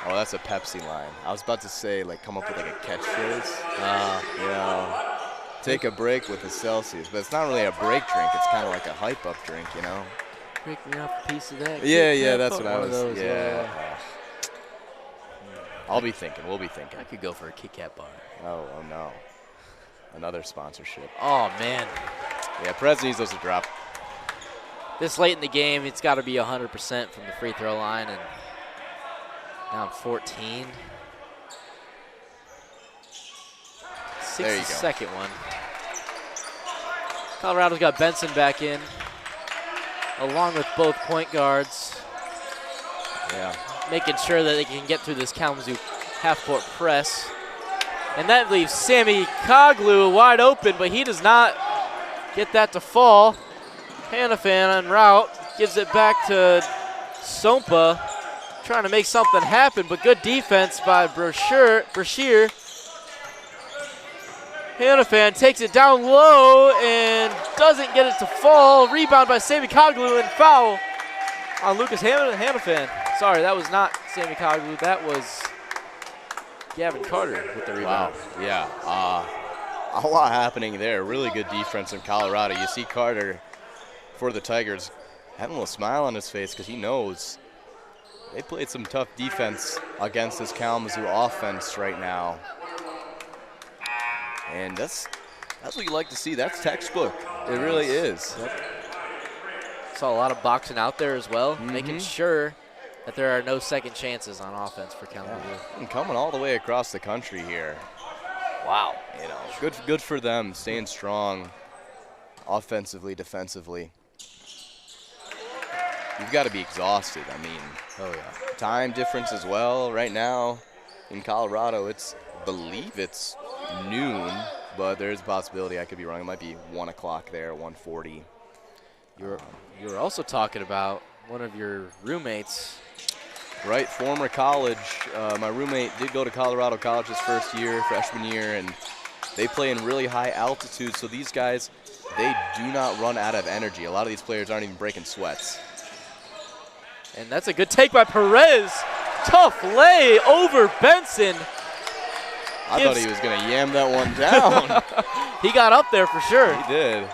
Or oh, that's a Pepsi line. I was about to say, like, come up with like a catchphrase. You know, take a break with a Celsius, but it's not really a break drink. It's kind of like a hype up drink, you know. Break me off a piece of that. Yeah, that's what I was. Those, yeah. I'll be thinking. We'll be thinking. I could go for a Kit Kat bar. Oh no. Another sponsorship. Oh man. Yeah, Perez needs those to drop. this late in the game, it's got to be 100% from the free throw line, and now 14. There you go. 62nd one. Colorado's got Benson back in, along with both point guards. Yeah. Making sure that they can get through this Kalamazoo half-court press. And that leaves Sammy Koglu wide open, but he does not get that to fall. Hanifan en route, gives it back to Sompa, trying to make something happen, but good defense by Brashear. Hanifan takes it down low and doesn't get it to fall. Rebound by Sammy Koglu and foul on Lucas Hanifan. Sorry, that was not Sammy Koglu. That was Gavin Carter with the rebound. Wow, yeah. A lot happening there. Really good defense in Colorado. You see Carter for the Tigers having a little smile on his face because he knows they played some tough defense against this Kalamazoo offense right now. And that's what you like to see. That's textbook. It really is. Yep. Saw a lot of boxing out there as well, making sure that there are no second chances on offense for Kalamazoo. Yeah. And coming all the way across the country here. Wow. You know, good for them, staying strong offensively, defensively. You've got to be exhausted. I mean, oh yeah. Time difference as well. Right now in Colorado, I believe it's noon, but there's a possibility I could be wrong. It might be 1 o'clock there, 1:40. You were also talking about one of your roommates. Right, former college. My roommate did go to Colorado College his first year, freshman year, and they play in really high altitude, so these guys, they do not run out of energy. A lot of these players aren't even breaking sweats. And that's a good take by Perez. Tough lay over Benson. I thought he was going to yam that one down. He got up there for sure. He did.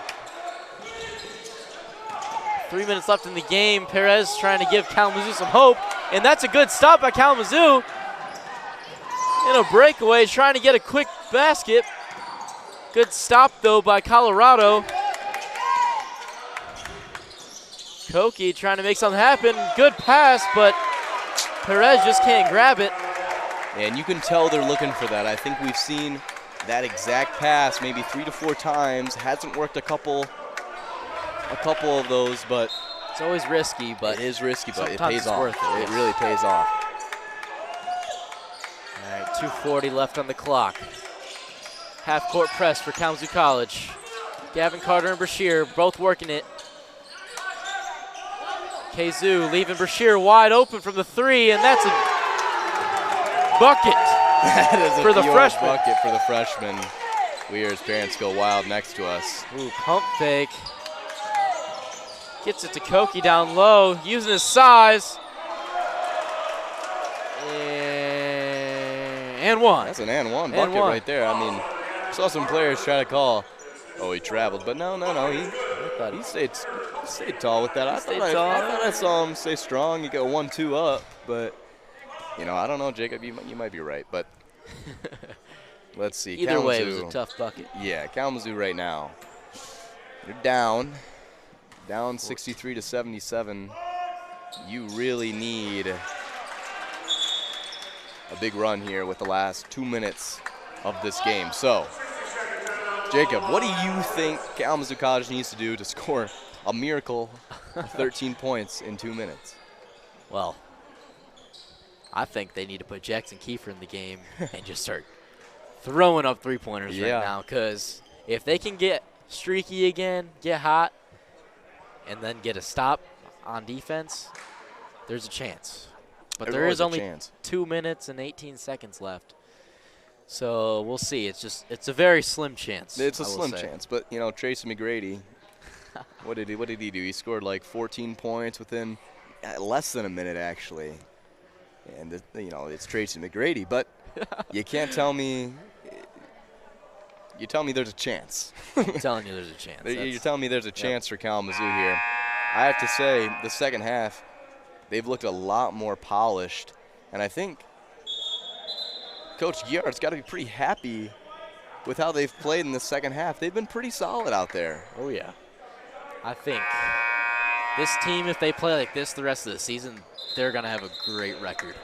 3 minutes left in the game. Perez trying to give Kalamazoo some hope. And that's a good stop by Kalamazoo. In a breakaway, trying to get a quick basket. Good stop, though, by Colorado. Koki trying to make something happen. Good pass, but Perez just can't grab it. And you can tell they're looking for that. I think we've seen that exact pass maybe 3 to 4 times. Hasn't worked a couple of those, but it's always risky. But it is risky, but it sometimes pays it's off. worth it. It really pays off. All right, 2:40 left on the clock. Half-court press for Kalamazoo College. Gavin Carter and Brashear both working it. Kazoo leaving Brashear wide open from the 3, and that's a bucket That is for the pure freshman. bucket for the freshman. Weir's parents go wild next to us. Ooh, pump fake. Gets it to Koki down low, using his size. And one. That's an and one bucket right there. I mean, saw some players try to call, oh, he traveled, but no. He stayed tall with that. I thought I saw him stay strong. You go 1-2 up, but you know, I don't know, Jacob. You might be right, but let's see. Either way, it was Kalamazoo, a tough bucket. Yeah, Kalamazoo right now. They're down 63 to 77. You really need a big run here with the last 2 minutes of this game. So, Jacob, what do you think Kalamazoo College needs to do to score a miracle of 13 points in 2 minutes? Well, I think they need to put Jackson Kiefer in the game and just start throwing up three-pointers right now, because if they can get streaky again, get hot, and then get a stop on defense, there's a chance. But there is only 2 minutes and 18 seconds left. So we'll see. It's a very slim chance. It's a slim chance, but you know, Tracy McGrady, what did he do? He scored like 14 points within less than a minute, actually. And you know, it's Tracy McGrady, but you can't tell me. You tell me there's a chance. I'm telling you there's a chance. You're telling me there's a chance for Kalamazoo here. I have to say, the second half, they've looked a lot more polished, and I think Coach Giard's got to be pretty happy with how they've played in the second half. They've been pretty solid out there. Oh, yeah. I think This team, if they play like this the rest of the season, they're going to have a great record.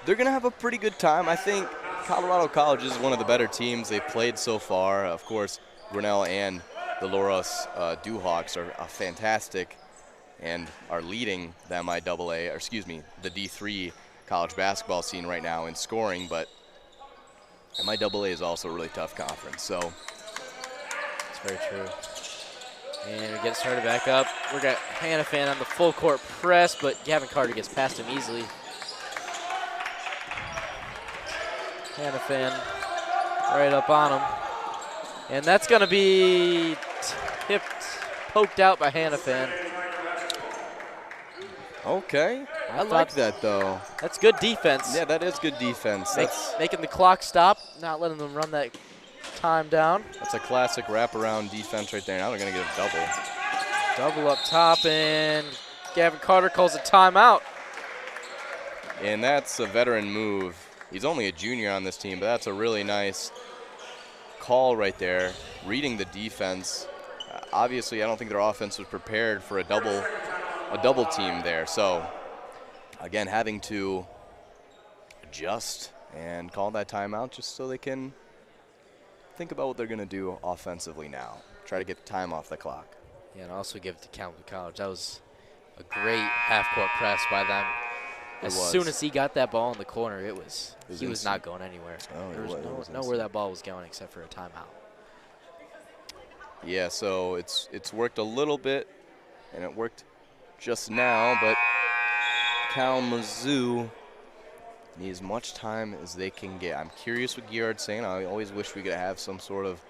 They're going to have a pretty good time. I think Colorado College is one of the better teams they've played so far. Of course, Grinnell and the Loras Dewhawks are fantastic and are leading the MIAA, or excuse me, the D3 college basketball scene right now in scoring, but MIAA is also a really tough conference, so. It's very true. And we get started back up. We got Hannafan on the full court press, but Gavin Carter gets past him easily. Hannafan right up on him. And that's going to be poked out by Hannafan. Okay. I like that, though. That's good defense. Yeah, that is good defense. That's making the clock stop, not letting them run that time down. That's a classic wraparound defense right there. Now they're going to get a double. Double up top, and Gavin Carter calls a timeout. And that's a veteran move. He's only a junior on this team, but that's a really nice call right there, reading the defense. Obviously, I don't think their offense was prepared for a double team there. So, again, having to adjust and call that timeout just so they can think about what they're going to do offensively now. Try to get the time off the clock. Yeah, and also give it to Kalamazoo College. That was a great half-court press by them. As soon as he got that ball in the corner, he was not going anywhere. Oh, there was nowhere that ball was going except for a timeout. Yeah, so it's worked a little bit, and it worked just now, but Kalamazoo need as much time as they can get. I'm curious what Gerard's saying. I always wish we could have some sort of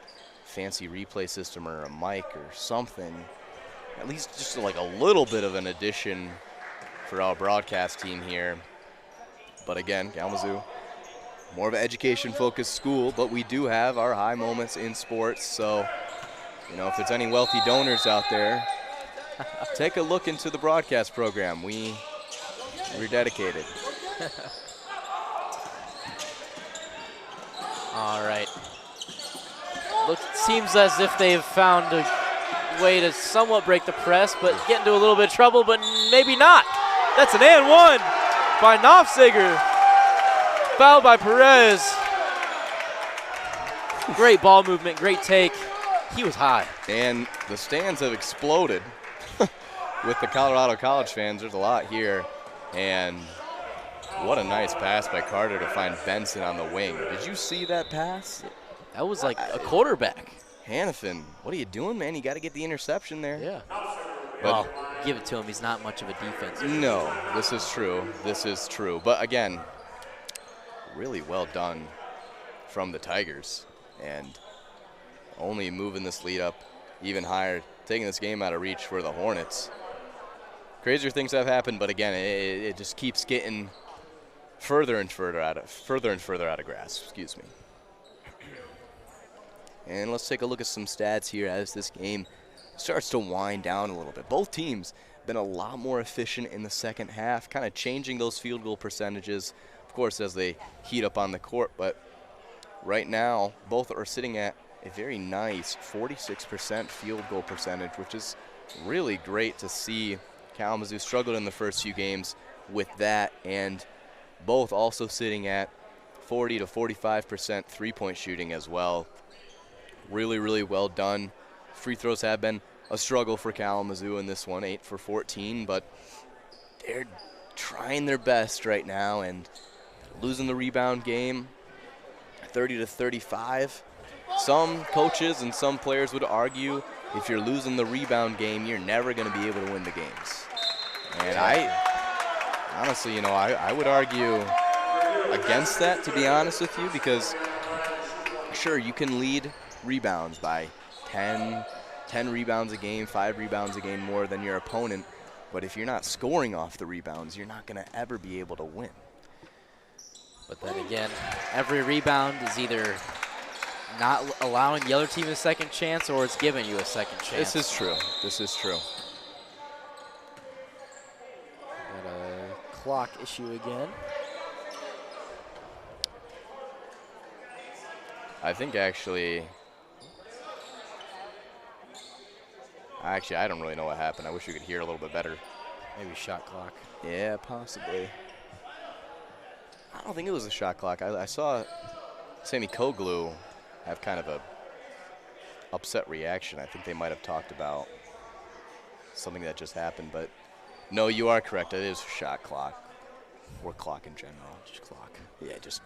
fancy replay system or a mic or something. At least just like a little bit of an addition for our broadcast team here. But again, Kalamazoo, more of an education-focused school, but we do have our high moments in sports. So, you know, if there's any wealthy donors out there, take a look into the broadcast program. We're dedicated. All right. Seems as if they've found a way to somewhat break the press, but get into a little bit of trouble, but maybe not. That's an and one by Knopfsager. Fouled by Perez. Great ball movement, great take. He was high. And the stands have exploded with the Colorado College fans. There's a lot here. And what a nice pass by Carter to find Benson on the wing. Did you see that pass? That was like a quarterback. Hannafan, what are you doing, man? You got to get the interception there. Yeah. But well, give it to him. He's not much of a defense. No, this is true. This is true. But again, really well done from the Tigers. And only moving this lead up even higher, taking this game out of reach for the Hornets. Crazier things have happened, but again, it just keeps getting further and further out of grasp. Excuse me. And let's take a look at some stats here as this game starts to wind down a little bit. Both teams been a lot more efficient in the second half, kind of changing those field goal percentages, of course, as they heat up on the court. But right now, both are sitting at a very nice 46% field goal percentage, which is really great to see. Kalamazoo struggled in the first few games with that, and both also sitting at 40 to 45% three-point shooting as well. Really, really well done. Free throws have been a struggle for Kalamazoo in this one, 8 for 14, but they're trying their best right now and losing the rebound game 30 to 35. Some coaches and some players would argue if you're losing the rebound game, you're never going to be able to win the games. And I honestly, you know, I would argue against that, to be honest with you, because sure, you can lead rebounds by 10 rebounds a game, 5 rebounds a game more than your opponent, but if you're not scoring off the rebounds, you're not going to ever be able to win. But then again, every rebound is either not allowing the other team a second chance or it's giving you a second chance. This is true. This is true. Got a clock issue again. I think actually Actually, I don't really know what happened. I wish we could hear a little bit better. Maybe shot clock. Yeah, possibly. I don't think it was a shot clock. I saw Sammy Koglu have kind of a upset reaction. I think they might have talked about something that just happened, but no, you are correct. It is a shot clock, or clock in general. Just clock. Yeah, just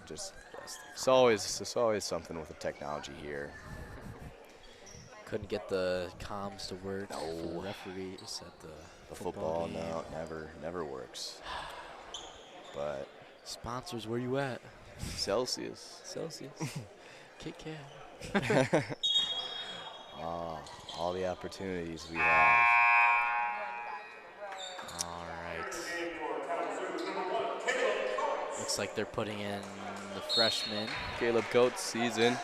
it's always something with the technology here. Couldn't get the comms to work. No. For the referees at the Football, game. no, never works. But Sponsors, where you at? Celsius. Celsius. Kit Kat. All the opportunities we have. All right. Looks like they're putting in the freshman. Caleb Coates season.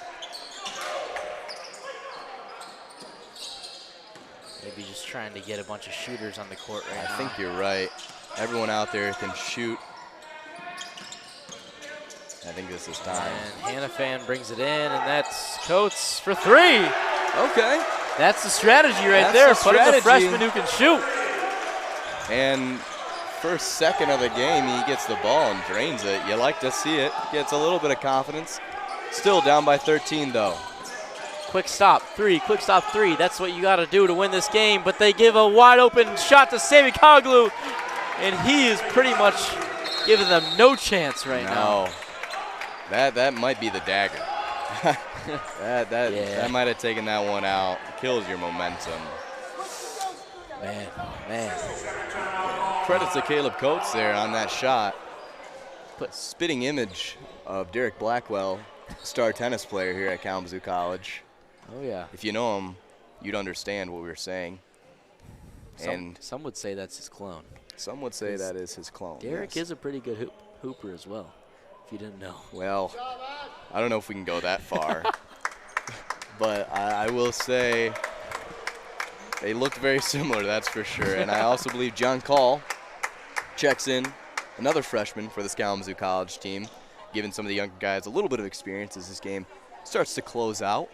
Maybe just trying to get a bunch of shooters on the court right now. I think you're right. Everyone out there can shoot. I think this is time. And Hannafan brings it in, and that's Coates for 3. Okay. That's the strategy right That's there. the Put in the strategy. freshman who can shoot. And first second of the game, he gets the ball and drains it. You like to see it. Gets a little bit of confidence. Still down by 13, though. Quick stop 3, quick stop 3. That's what you got to do to win this game. But they give a wide open shot to Sammy Koglu, and he is pretty much giving them no chance right now. That might be the dagger. That might have taken that one out. Kills your momentum. Man. Credit to Caleb Coates there on that shot. Spitting image of Derek Blackwell, star tennis player here at Kalamazoo College. Oh, yeah. If you know him, you'd understand what we were saying. Some would say that's his clone. Some would say that is his clone. Derek yes. is a pretty good hooper as well, if you didn't know. Well, I don't know if we can go that far. But I will say they looked very similar, that's for sure. And I also believe John Call checks in, another freshman for this Kalamazoo College team, giving some of the younger guys a little bit of experience as this game starts to close out.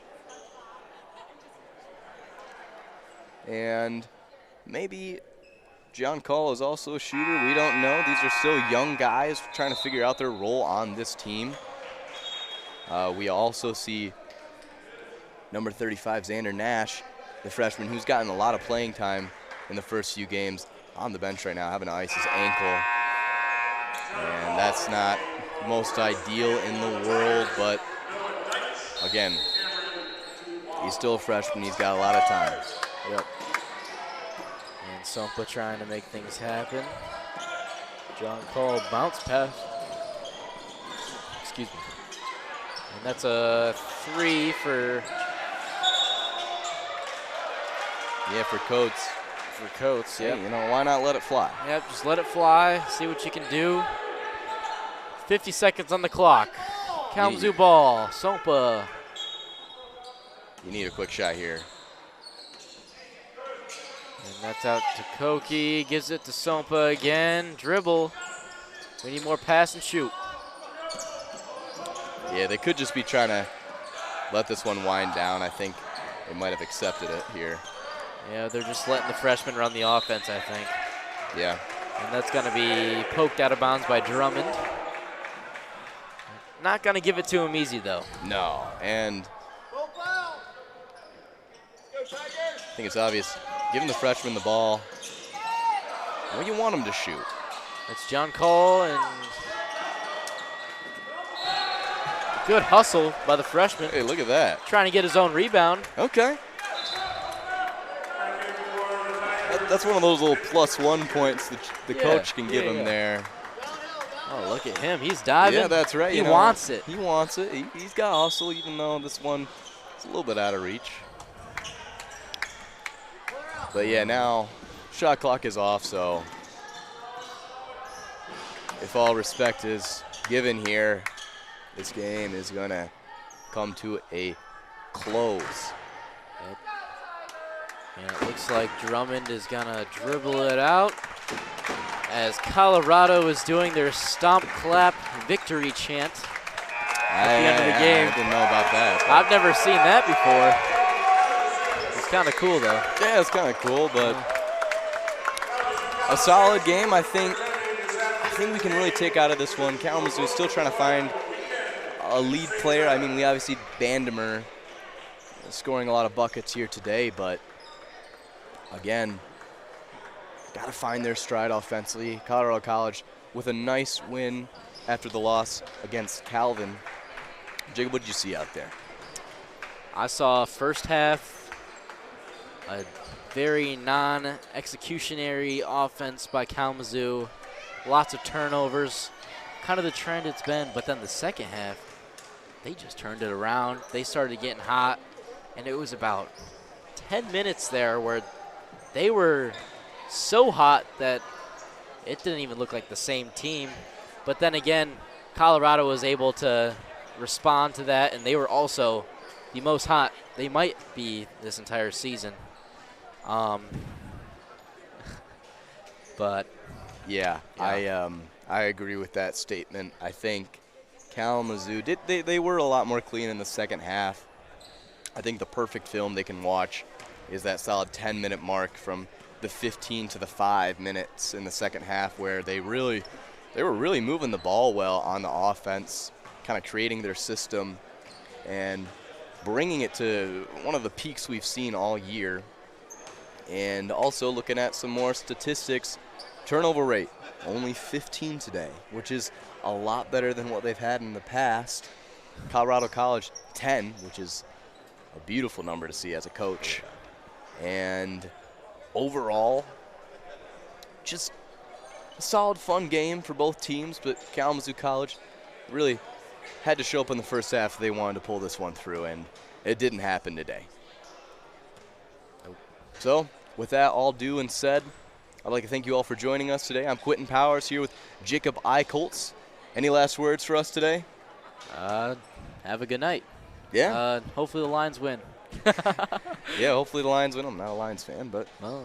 And maybe John Call is also a shooter. We don't know. These are still young guys trying to figure out their role on this team. We also see number 35, Xander Nash, the freshman, who's gotten a lot of playing time in the first few games, on the bench right now, having to ice his ankle. And that's not most ideal in the world, but again, he's still a freshman. He's got a lot of time. Yep. And Sompa trying to make things happen. John Call bounce pass. Excuse me. And that's a 3 for... Yeah, for Coates. For Coates, Yeah, you know, why not let it fly? Yep, just let it fly, see what you can do. 50 seconds on the clock. Kalamazoo ball, Sompa. You need a quick shot here. And that's out to Koki, gives it to Sompa again. Dribble. We need more pass and shoot. Yeah, they could just be trying to let this one wind down. I think they might have accepted it here. Yeah, they're just letting the freshman run the offense, I think. Yeah. And that's going to be poked out of bounds by Drummond. Not going to give it to him easy, though. No, and I think it's obvious. Giving the freshman the ball, well, you want him to shoot. That's John Cole, and good hustle by the freshman. Hey, look at that. Trying to get his own rebound. Okay. That's one of those little +1 points that the coach can give him there. Oh, look at him. He's diving. Yeah, that's right. He wants it. He wants it. He's got hustle, even though this one is a little bit out of reach. But, yeah, now shot clock is off, so if all respect is given here, this game is going to come to a close. Yep. And it looks like Drummond is going to dribble it out as Colorado is doing their stomp clap victory chant at the end of the game. I didn't know about that. I've never seen that before. It's kind of cool, though. Yeah, it's kind of cool, but a solid game. I think we can really take out of this one. Kalamazoo is still trying to find a lead player. I mean, we obviously Bandemer scoring a lot of buckets here today, but again, got to find their stride offensively. Colorado College with a nice win after the loss against Calvin. Jacob, what did you see out there? I saw first half a very non-executionary offense by Kalamazoo. Lots of turnovers, kind of the trend it's been. But then the second half, they just turned it around. They started getting hot, and it was about 10 minutes there where they were so hot that it didn't even look like the same team. But then again, Colorado was able to respond to that, and they were also the most hot they might be this entire season. But yeah. I agree with that statement. I think Kalamazoo they were a lot more clean in the second half. I think the perfect film they can watch is that solid 10-minute mark from the 15 to the 5 minutes in the second half, where they were really moving the ball well on the offense, kind of creating their system and bringing it to one of the peaks we've seen all year. And also looking at some more statistics, turnover rate, only 15 today, which is a lot better than what they've had in the past. Colorado College, 10, which is a beautiful number to see as a coach. And overall, just a solid, fun game for both teams, but Kalamazoo College really had to show up in the first half if they wanted to pull this one through, and it didn't happen today. So, with that all due and said, I'd like to thank you all for joining us today. I'm Quentin Powers here with Jacob Eichholz. Any last words for us today? have a good night. Yeah. Hopefully the Lions win. Yeah, hopefully the Lions win. I'm not a Lions fan, but... Well,